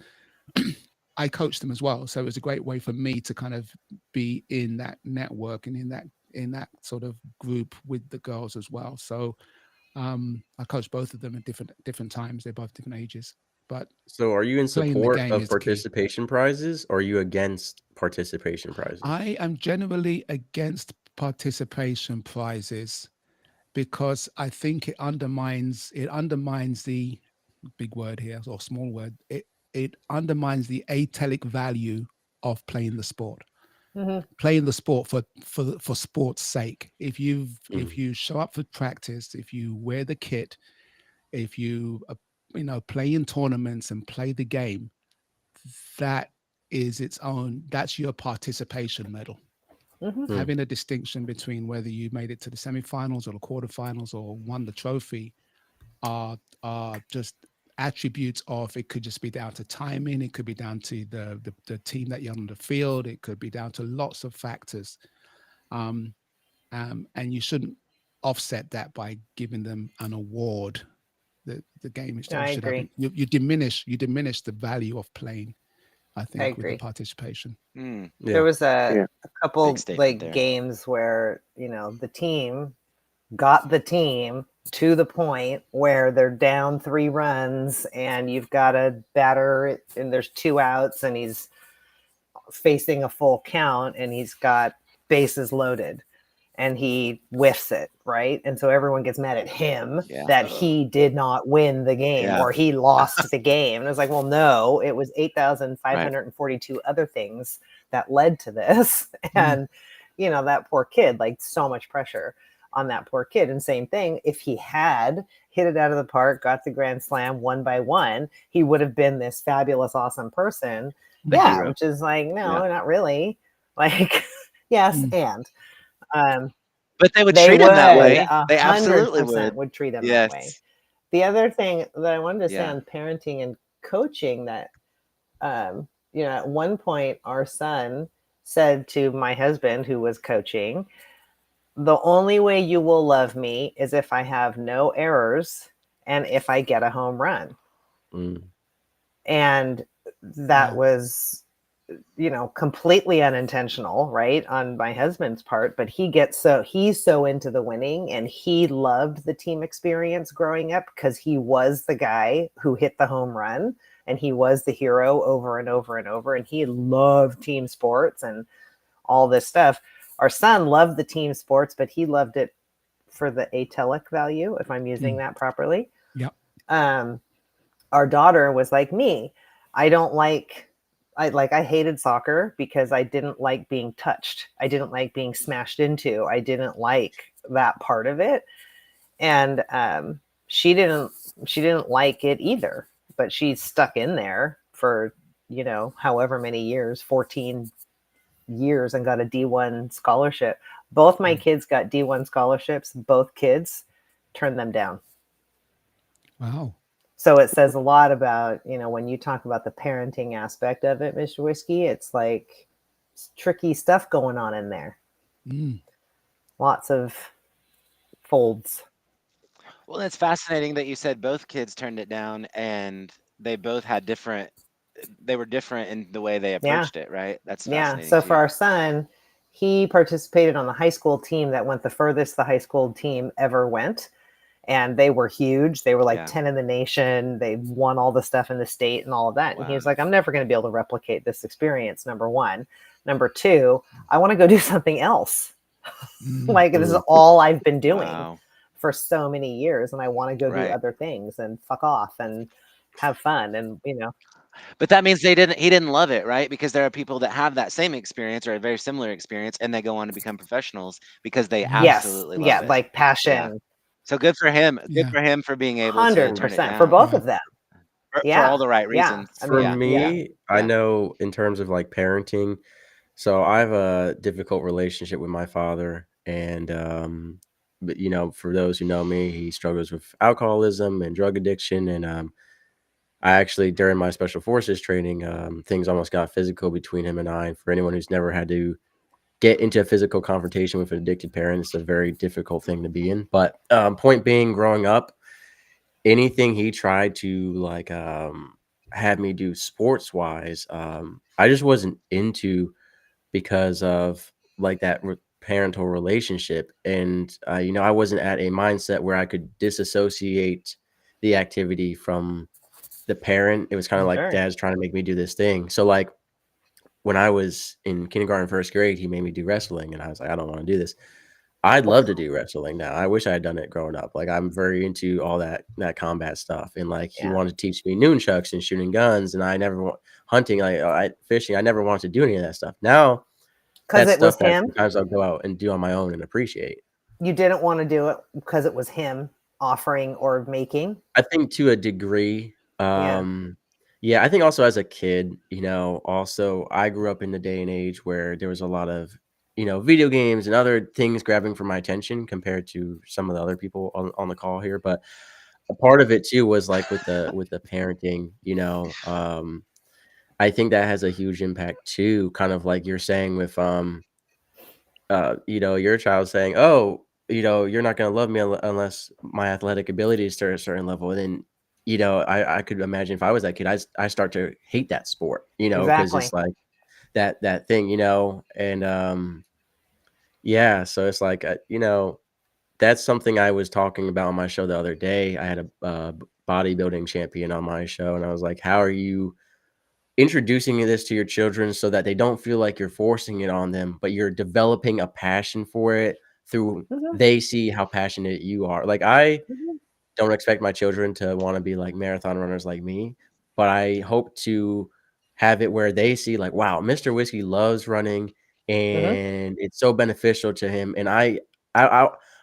I coached them as well, so it was a great way for me to kind of be in that network and in that sort of group with the girls as well. So I coached both of them at different times. They're both different ages, but So are you in playing the support game of is key. participation prizes, or are you against participation prizes? I am generally against participation prizes because I think it undermines the big word here or small word. It undermines the atelic value of playing the sport. Playing the sport for sport's sake. If you show up for practice, if you wear the kit, if you play in tournaments and play the game, that is its own. That's your participation medal. Having a distinction between whether you made it to the semifinals or the quarterfinals or won the trophy are just attributes of, it could just be down to timing, it could be down to the team that you're on the field, it could be down to lots of factors, and you shouldn't offset that by giving them an award. The game is I should have, agree. you diminish the value of playing, I think, with the agree. participation. Yeah. There was Yeah. a couple Big statement there. games where the team got the team to the point where they're down 3 runs and you've got a batter and there's 2 outs and he's facing a full count and he's got bases loaded and he whiffs it, right? And so everyone gets mad at him that he did not win the game or he lost the game. And it's like, well, no, it was 8,542 other things that led to this. And, that poor kid, like, so much pressure on that poor kid. And same thing, if he had hit it out of the park, got the grand slam 1 by 1, he would have been this fabulous, awesome person. hero. Which is like, no, not really. Like, yes, and but they would treat him that way. They 100% absolutely would treat him that way. The other thing that I wanted to say on parenting and coaching that, at one point our son said to my husband who was coaching, the only way you will love me is if I have no errors and if I get a home run. And that was, completely unintentional, right, on my husband's part, but he's so into the winning and he loved the team experience growing up because he was the guy who hit the home run and he was the hero over and over and over, and he loved team sports and all this stuff. Our son loved the team sports, but he loved it for the atelic value, if I'm using that properly. Yep. Our daughter was like me. I hated soccer because I didn't like being touched. I didn't like being smashed into. I didn't like that part of it. And she didn't like it either, but she stuck in there for, however many years, 14 years, and got a D1 scholarship. Both my kids got D1 scholarships. Both kids turned them down. Wow. So it says a lot about, when you talk about the parenting aspect of it, Mr. Whiskey, it's like tricky stuff going on in there. Lots of folds. Well, it's fascinating that you said both kids turned it down and they both had they were different in the way they approached it, right? That's fascinating. So for our son, he participated on the high school team that went the furthest the high school team ever went. And they were huge. They were like 10 in the nation. They won all the stuff in the state and all of that. Wow. And he was like, I'm never going to be able to replicate this experience, number one. Number two, I want to go do something else. Like, this is all I've been doing for so many years. And I want to go do other things and fuck off and have fun. And, But that means he didn't love it, right? Because there are people that have that same experience or a very similar experience and they go on to become professionals because they absolutely love it. Like passion. Yeah. So good for him. Good for him for being able to turn it down. for both of them. For all the right reasons. For me, I know in terms of like parenting, so I have a difficult relationship with my father, and but for those who know me, he struggles with alcoholism and drug addiction, and I actually, during my special forces training, things almost got physical between him and I. And for anyone who's never had to get into a physical confrontation with an addicted parent, it's a very difficult thing to be in. But point being, growing up, anything he tried to like have me do sports wise, I just wasn't into, because of like that parental relationship. And, I wasn't at a mindset where I could disassociate the activity from the parent. It was kind of like Sure. dad's trying to make me do this thing. So like when I was in kindergarten, first grade, he made me do wrestling. And I was like, I don't want to do this. I'd love to do wrestling now. I wish I had done it growing up. Like I'm very into all that combat stuff. And like he Yeah. wanted to teach me nunchucks and shooting guns. And I never want hunting, fishing. I never wanted to do any of that stuff. Now Because that's it was stuff that him. sometimes I'll go out and do on my own and appreciate. You didn't want to do it because it was him offering or making. I think to a degree. Yeah, I think also as a kid, also I grew up in the day and age where there was a lot of, video games and other things grabbing for my attention compared to some of the other people on the call here. But a part of it too was like with the parenting, I think that has a huge impact too, kind of like you're saying with your child saying, "Oh, you're not going to love me unless my athletic abilities start at a certain level." And then, I could imagine if I was that kid, I start to hate that sport, because Exactly. it's like that thing, and yeah, so it's like, that's something I was talking about on my show the other day. I had a bodybuilding champion on my show, and I was like, how are you introducing this to your children so that they don't feel like you're forcing it on them, but you're developing a passion for it through Mhm. they see how passionate you are. Like I Mhm. don't expect my children to want to be like marathon runners like me, but I hope to have it where they see like, wow, Mr. Whiskey loves running and it's so beneficial to him. And I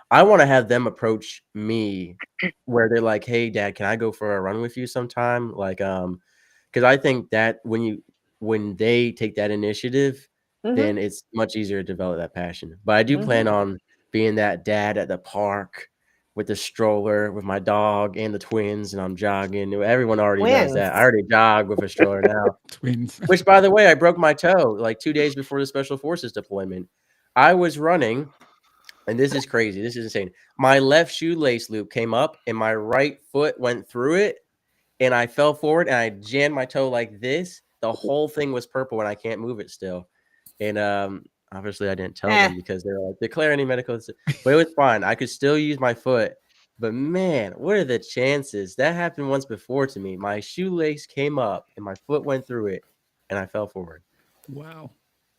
I want to have them approach me where they're like, hey dad, can I go for a run with you sometime? Like, because I think that when they take that initiative, Mhm. then it's much easier to develop that passion. But I do plan on being that dad at the park with the stroller with my dog and the twins, and I'm jogging. Everyone already knows that. I Twins. already jog with a stroller now. Twins. Which, by the way, I broke my toe like 2 days before the Special Forces deployment. I was running, and this is crazy. This is insane. My left shoelace loop came up, and my right foot went through it, and I fell forward, and I jammed my toe like this. The whole thing was purple, and I can't move it still. And obviously, I didn't tell them because they were like, declare any medical, but it was fine. I could still use my foot. But man, what are the chances? That happened once before to me. My shoelace came up, and my foot went through it, and I fell forward. Wow.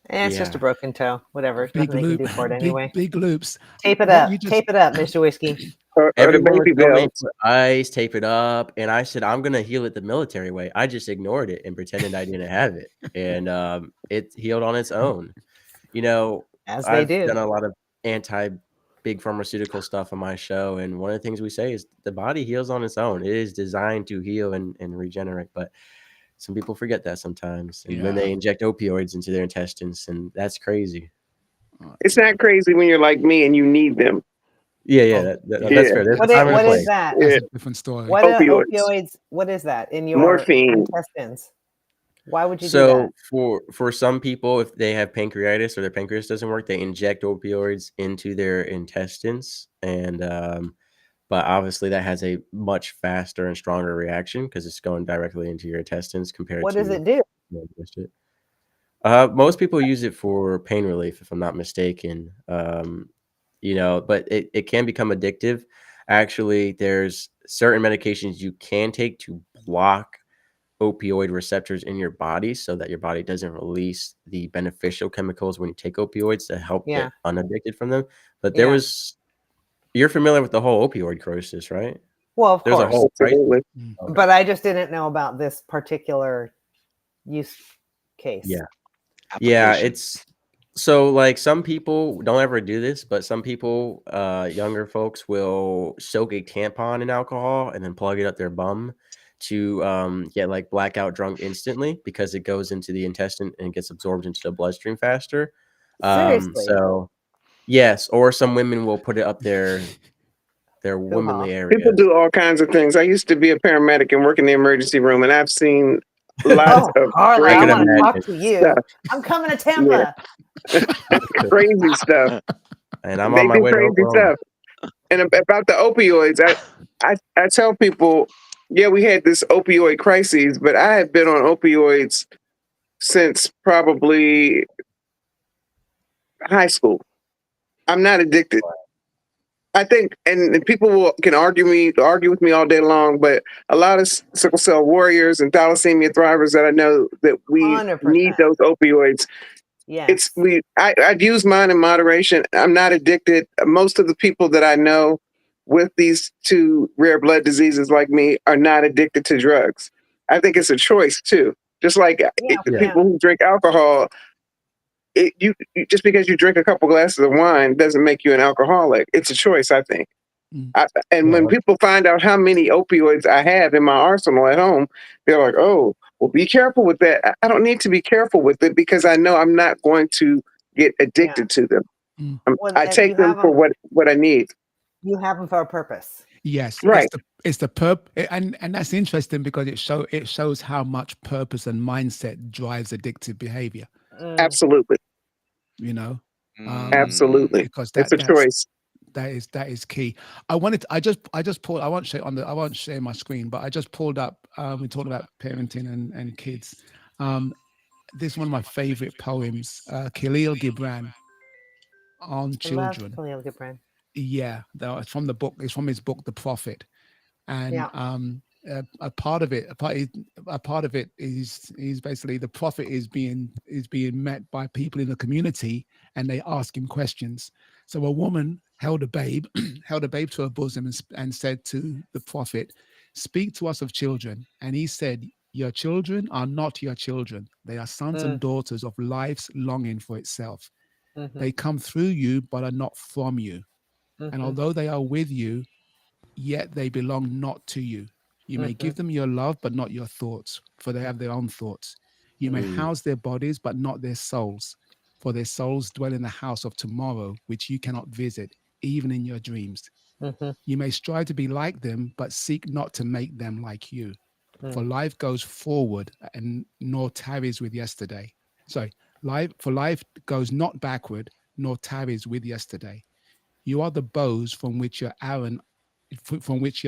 It's just a Yeah. broken toe. Whatever. Big Nothing they can loop. do for it anyway. Big loops. Tape it What up. you just- Tape it up, Mr. Whiskey. Or the Everyone was baby telling me bells. put ice, tape it up, and I said I'm gonna heal it the military way. I just ignored it and pretended I didn't have it, and it healed on its own. As they I've do. done a lot of anti-big pharmaceutical stuff on my show, and one of the things we say is the body heals on its own. It is designed to heal and regenerate, but some people forget that sometimes, and then they Yeah. inject opioids into their intestines, and that's crazy. It's not crazy when you're like me and you need them. Yeah, that's Yeah. fair. There's a What time and a is place. that? Yeah. That's a different story. What are Opioids. opioids? What is that in your Morphine. intestines? Why would you do So that? for some people, if they have pancreatitis or their pancreas doesn't work, they inject opioids into their intestines, and but obviously that has a much faster and stronger reaction because it's going directly into your intestines compared What to does it do? most people use it for pain relief, if I'm not mistaken. But it can become addictive. Actually, there's certain medications you can take to block opioid receptors in your body so that your body doesn't release the beneficial chemicals when you take opioids to help Yeah. get unaddicted from them. But Yeah. you're familiar with the whole opioid crisis, right? Well, of There's a course. whole crisis. Absolutely. Okay. But I just didn't know about this particular use case. Yeah. Yeah, Application. it's so like some people don't ever do this, but some people, younger folks will soak a tampon in alcohol and then plug it up their bum to get like blackout drunk instantly because it goes into the intestine and gets absorbed into the bloodstream faster. Seriously. So yes, or some women will put it up their womanly People areas. do all kinds of things. I used to be a paramedic and work in the emergency room, and I've seen lots of Carla, I can want to talk imagine. to you. stuff. I'm coming to Tampa. Crazy stuff. And I'm They on my do way to crazy Oklahoma. stuff. And about the opioids, I tell people, yeah, we had this opioid crisis, but I have been on opioids since probably high school. I'm not addicted. I think, and people can argue with me all day long, but a lot of sickle cell warriors and thalassemia thrivers that I know that we 100%. need those opioids. Yes. I'd use mine in moderation. I'm not addicted. Most of the people that I know with these two rare blood diseases like me are not addicted to drugs. I think it's a choice too. Just like people who drink alcohol, just because you drink a couple glasses of wine doesn't make you an alcoholic. It's a choice, I think. When people find out how many opioids I have in my arsenal at home, they're like, "Oh, well, be careful with that." I don't need to be careful with it because I know I'm not going to get addicted to them. I take them for what I need. You have them for a purpose. Yes, right. It's the and that's interesting because it shows how much purpose and mindset drives addictive behavior. Absolutely. You know, absolutely, because it's a choice. That is key. I just pulled. I won't share my screen, but I just pulled up. We talked about parenting and kids. This is one of my favorite poems, Khalil Gibran, on children. Khalil Gibran. Yeah, it's from the book. It's from his book, The Prophet, and a part of it is basically the prophet is being met by people in the community, and they ask him questions. So a woman held a babe to her bosom and said to the prophet, "Speak to us of children." And he said, "Your children are not your children. They are sons and daughters of life's longing for itself. They come through you, but are not from you. And although they are with you, yet they belong not to you. You may give them your love, but not your thoughts, for they have their own thoughts. You may house their bodies, but not their souls, for their souls dwell in the house of tomorrow, which you cannot visit, even in your dreams. You may strive to be like them, but seek not to make them like you. For life goes forward and nor tarries with yesterday. Sorry, life goes not backward, nor tarries with yesterday. You are the bows from which your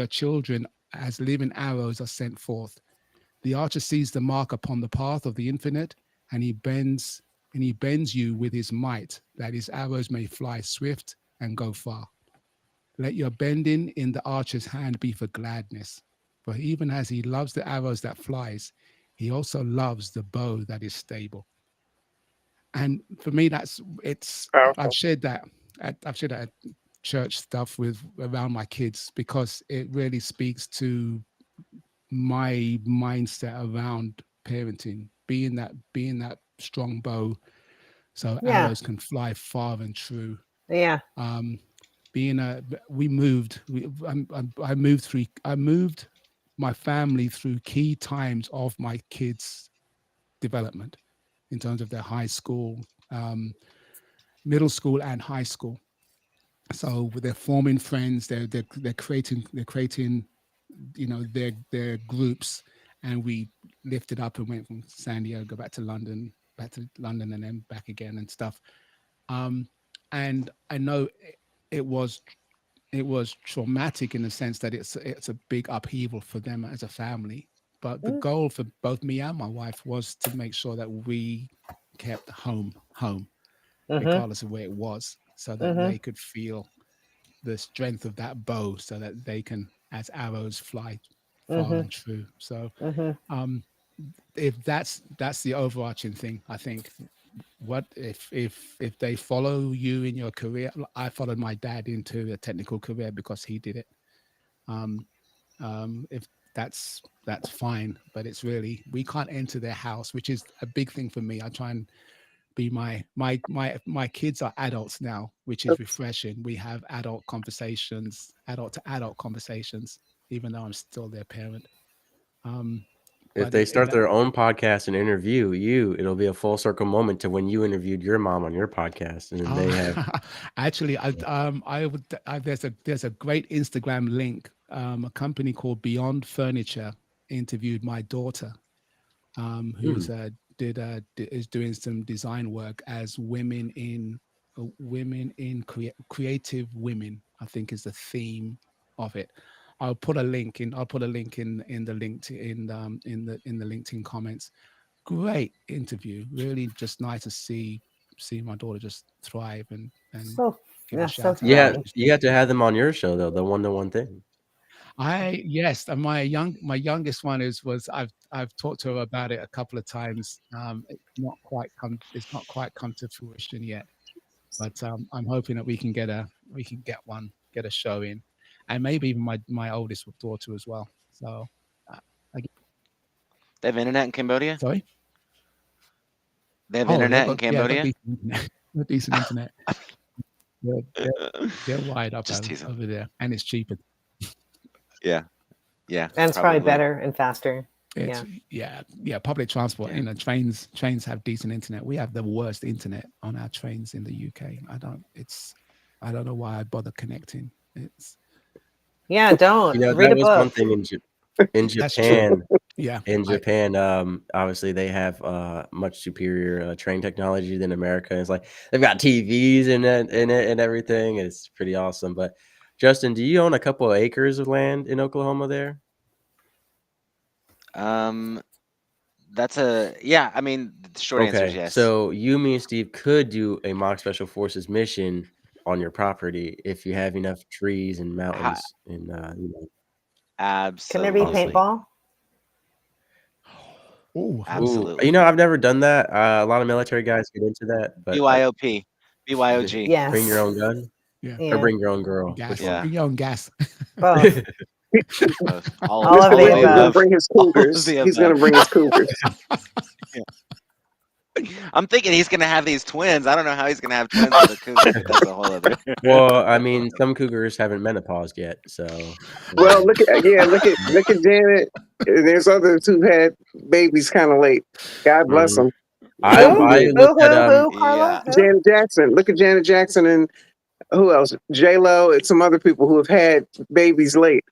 children as living arrows are sent forth. The archer sees the mark upon the path of the infinite, and he bends you with his might, that his arrows may fly swift and go far. Let your bending in the archer's hand be for gladness, for even as he loves the arrows that flies, he also loves the bow that is stable. And for me, I've shared that at church stuff around my kids, because it really speaks to my mindset around parenting, being that strong bow so arrows can fly far and true. I moved my family through key times of my kids' development in terms of their high school, middle school and high school. So they're forming friends, they're creating their groups, and we lifted up and went from San Diego back to London and then back again and stuff. And I know it was traumatic in the sense that it's a big upheaval for them as a family. But the goal for both me and my wife was to make sure that we kept home, regardless of where it was, so that they could feel the strength of that bow, so that they can, as arrows, fly far and true. So if that's the overarching thing, I think. What if they follow you in your career? I followed my dad into a technical career because he did it. If that's fine, but it's really, we can't enter their house, which is a big thing for me. I try and be my kids are adults now, which is refreshing. We have adult to adult conversations, even though I'm still their parent. If they start their own podcast and interview you, it'll be a full circle moment to when you interviewed your mom on your podcast, and they have. Actually, there's a great Instagram link. A company called Beyond Furniture interviewed my daughter, who's is doing some design work as women in creative women, I think is the theme of it. I'll put a link in the LinkedIn comments. Great interview. Really just nice to see my daughter just thrive and give Yeah, a so shout out. Yeah, funny. you have to have them on your show though. The 1-to-1 thing. Yes, and my youngest one I've talked to her about it a couple of times. It's not quite come to fruition yet, but I'm hoping that we can get a show in, and maybe even my oldest daughter as well. So, They have internet in Cambodia. sorry. They have Oh, internet in they've got Cambodia. decent internet. They've decent internet. They're wired up Just teasing. over there, and it's cheaper. Yeah. And it's probably better and faster. It's, yeah. Public transport. Yeah. Trains have decent internet. We have the worst internet on our trains in the UK. I don't know why I bother connecting. Yeah, don't You know, read that a was book. one thing in That's true. Japan. Yeah. In Japan, obviously they have much superior train technology than America. It's like they've got TVs in it and everything. It's pretty awesome. But Justin, do you own a couple of acres of land in Oklahoma there? That's yeah. I mean, the short answer is yes. So you, me, and Steve could do a mock special forces mission on your property if you have enough trees and mountains and absolutely. Can there be paintball? Oh, absolutely. You know, I've never done that. A lot of military guys get into that. But BYOP, BYOG. Yes. Bring your own gun. Yeah. Or bring your own girl. Gas. Yeah. Bring your own gas. Both. All All of of the the He's gonna above. bring his cougars. He's gonna bring his cougars. I'm thinking he's gonna have these twins. I don't know how he's gonna have twins with a cougar. That's a whole other. Well, I mean, some cougars haven't menopaused yet, so. Well, look at Janet. There's others who had babies kind of late. God bless them. I looked at Who, Carla? Who? Janet Jackson. Look at Janet Jackson and who else? J-Lo and some other people who have had babies late.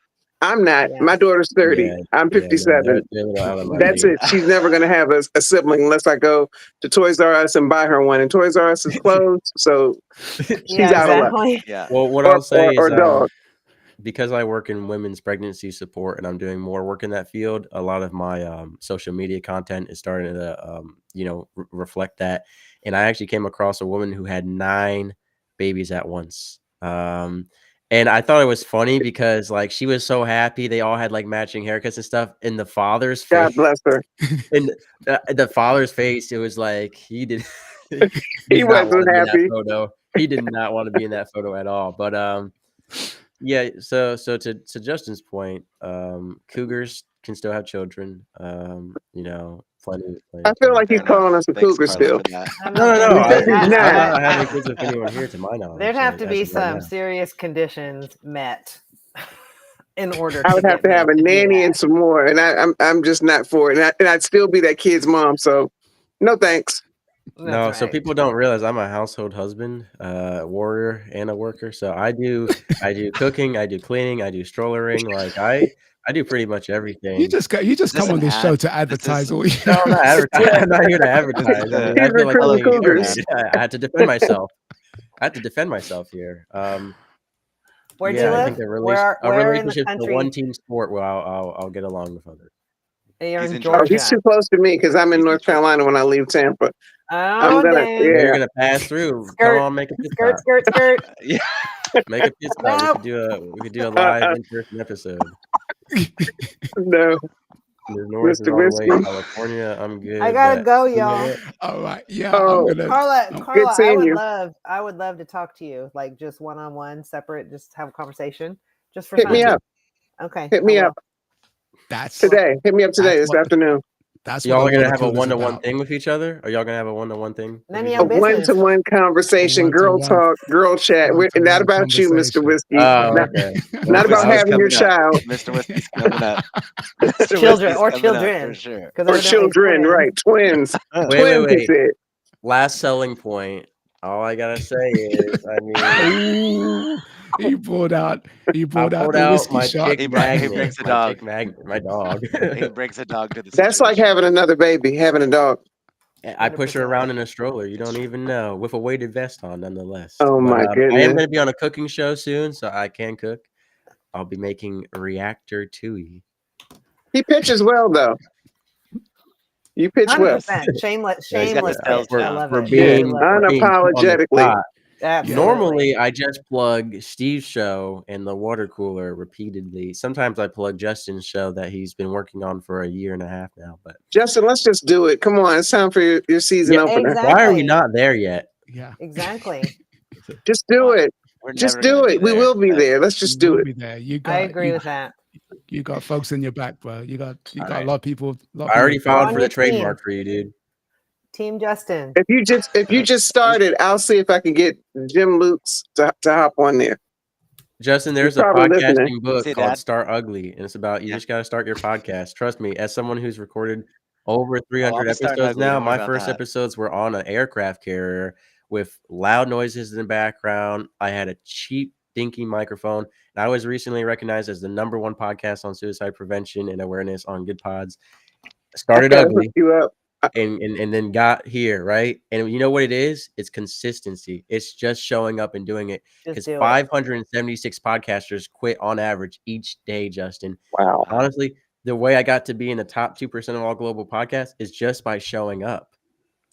I'm not. Yeah. My daughter's 30. I'm 57. That's it. She's never going to have a sibling unless I go to Toys R Us and buy her one. And Toys R Us is closed, so she's out of luck. Yeah. Well, what I'll say or is dog. because I work in women's pregnancy support and I'm doing more work in that field, a lot of my social media content is starting to, reflect that. And I actually came across a woman who had 9 babies at once. And I thought it was funny because like she was so happy. They all had like matching haircuts and stuff. And the father's face, God bless her. in the father's face, it was like he did. He wasn't happy. He did not want to be in that photo at all. But yeah. So to Justin's point, cougars can still have children. Plenty. I feel like he's calling us a cougar still. No. I'm not having kids with anyone here, to my knowledge. There'd have to be some serious conditions met in order. I would have to have a nanny and some more, and I'm just not for it. And I'd still be that kid's mom. So, no thanks. No, so people don't realize I'm a household husband, warrior, and a worker. So I do cooking, I do cleaning, I do strollering. Like I do pretty much everything. You just come on this show to advertise all you. No, I'm not advertising. I'm not here to advertise. I mean, I feel like I had to defend myself. I had to defend myself here. Where do you live? I think a relationship is a one-team sport where I'll get along with others. You're in Georgia. Oh, he's too close to me because I'm in North Carolina when I leave Tampa. Oh, You're gonna pass through. Skirt, come on, make a pit skirt. Yeah, make a pit stop. We could do a live in-person episode. No, Mr. Whiskey, California. I'm good. I gotta go, y'all. All right, yeah. Carla, good seeing you. I would love to talk to you, like just one-on-one, separate, just have a conversation, just for hit fun. me up. Okay, hit me up. That's today. Hit me up today this afternoon. That's y'all are gonna have a one-to-one thing with each other. Are y'all gonna have a one-to-one thing? A one-to-one conversation, girl talk, girl chat. Not about you, Mr. Whiskey. Not about having your child. Mr. Whiskey's coming up. Children or children, for sure. Or children, right? Twins. Wait. Last selling point. All I gotta say is, I mean, he brought out the whiskey shot. He brings a dog. My dog. He brings a dog to the. That's like having another baby, having a dog. I push her around in a stroller. You don't even know, with a weighted vest on, nonetheless. Oh my goodness! I am going to be on a cooking show soon, so I can cook. I'll be making Reactor 2E. He pitches well, though. You pitch well. Shameless. I love it. Being unapologetically. Absolutely. Normally, I just plug Steve's show and the water cooler repeatedly. Sometimes I plug Justin's show that he's been working on for a year and a half now. But Justin, let's just do it. Come on, it's time for your season Yeah, opener. Exactly. why are we not there yet? Yeah. Exactly. Just do it. We're Just never do gonna be it. We there. will be there. Let's just You do will it. be there. You got, I agree you, with that. you got folks in your back, bro. You got All a right. lot of people. I already on filed for your the team. trademark for you, dude. Team Justin. If you just started, I'll see if I can get Jim Lukes to hop on there. Justin, He's there's a probably podcasting listening. book See, called Dad? Start Ugly, and it's about you Yeah. just got to start your podcast. Trust me, as someone who's recorded over Oh, 300 I'm starting episodes ugly. now, Don't worry my about first that. episodes were on an aircraft carrier with loud noises in the background. I had a cheap, dinky microphone, and I was recently recognized as the #1 podcast on suicide prevention and awareness on Good Pods. Started Gotta ugly. hook you up. And then got here, right? And you know what it is? It's consistency. It's just showing up and doing it. Just Because do it. 576 podcasters quit on average each day, Justin. Wow. Honestly, the way I got to be in the top 2% of all global podcasts is just by showing up.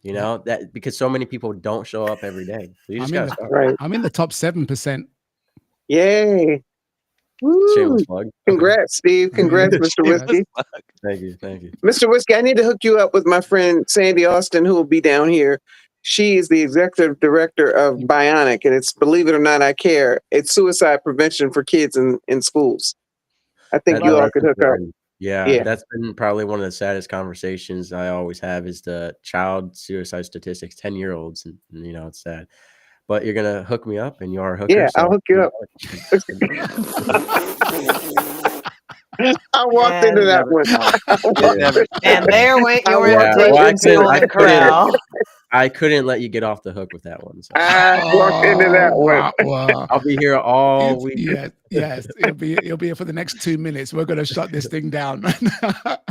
You know, that because so many people don't show up every day. So you just gotta start. Right. I'm in the top 7%. Yay. Woo. Shameless plug. Congrats, Steve. Congrats, Mr. Yeah. Whiskey. Thank you. Thank you. Mr. Whiskey, I need to hook you up with my friend Sandy Austin, who will be down here. She is the executive director of Bionic, and it's, believe it or not, I care. It's suicide prevention for kids in schools. I think you all That's could hook up. important. Yeah, Yeah. that's been probably one of the saddest conversations I always have is the child suicide statistics, 10-year-olds, and you know, it's sad. But you're gonna hook me up, and you are a hooker. Yeah, I'll hook you up. I walked into And that one. And there went I your walked right invitation to into- Golden I couldn't- Corral. I couldn't let you get off the hook with that one. So I walked into that one. Wow. I'll be here all week. Yes. It'll be here for the next 2 minutes. We're gonna shut this thing down. Yeah,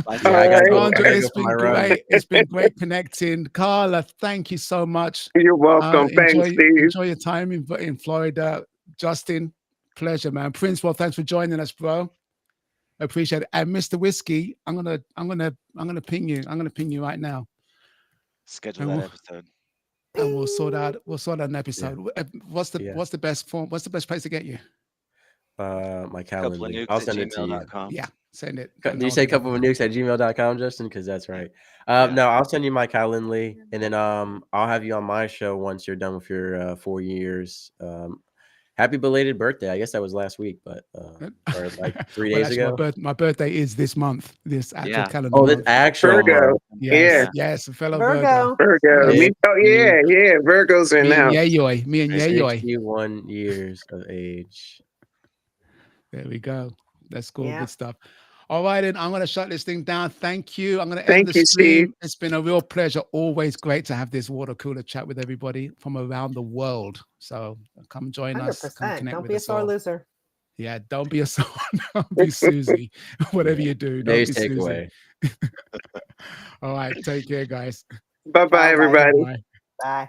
I gotta Alright. go. I Andrea, gotta it's go for been my run. great. It's been great connecting. Carla, thank you so much. You're welcome. Thanks, Steve. Enjoy your time in Florida. Justin, pleasure, man. Prince, well, thanks for joining us, bro. Appreciate it. And Mr. Whiskey, I'm gonna ping you. I'm gonna ping you right now, Schedule And that episode. and we'll sort out an episode. What's the Yeah. what's the best form? What's the best place to get you? My Couple calendar. of I'll nukes send at it to you. gmail.com. Yeah, send it. Did you say couple of nukes at gmail.com, Justin? Because that's right. Yeah. No, I'll send you my Calendly, and then I'll have you on my show once you're done with your 4 years. Happy belated birthday. I guess that was last week, but or like 3 Well, days actually, ago. my birthday is this month. This actual Yeah. calendar. Oh, this month. actual Virgo. month. Yes, yes, fellow Virgo. Virgo. Virgo. Yeah. Oh, yeah. Virgo's in Me and now. Yayoy. Me and Yayoy. 61 years of age. There we go. That's cool. Yeah. Good stuff. All right, then I'm going to shut this thing down. Thank you. I'm going to Thank end the you, stream. Steve. It's been a real pleasure. Always great to have this water cooler chat with everybody from around the world. So come join us. Come 100%. connect Don't with be a us sore all. loser. Yeah, don't be a sore. Don't be Susie. Whatever you do, don't Today's be Susie. takeaway. All right, take care, guys. Bye-bye, Bye-bye. everybody. Bye. Bye.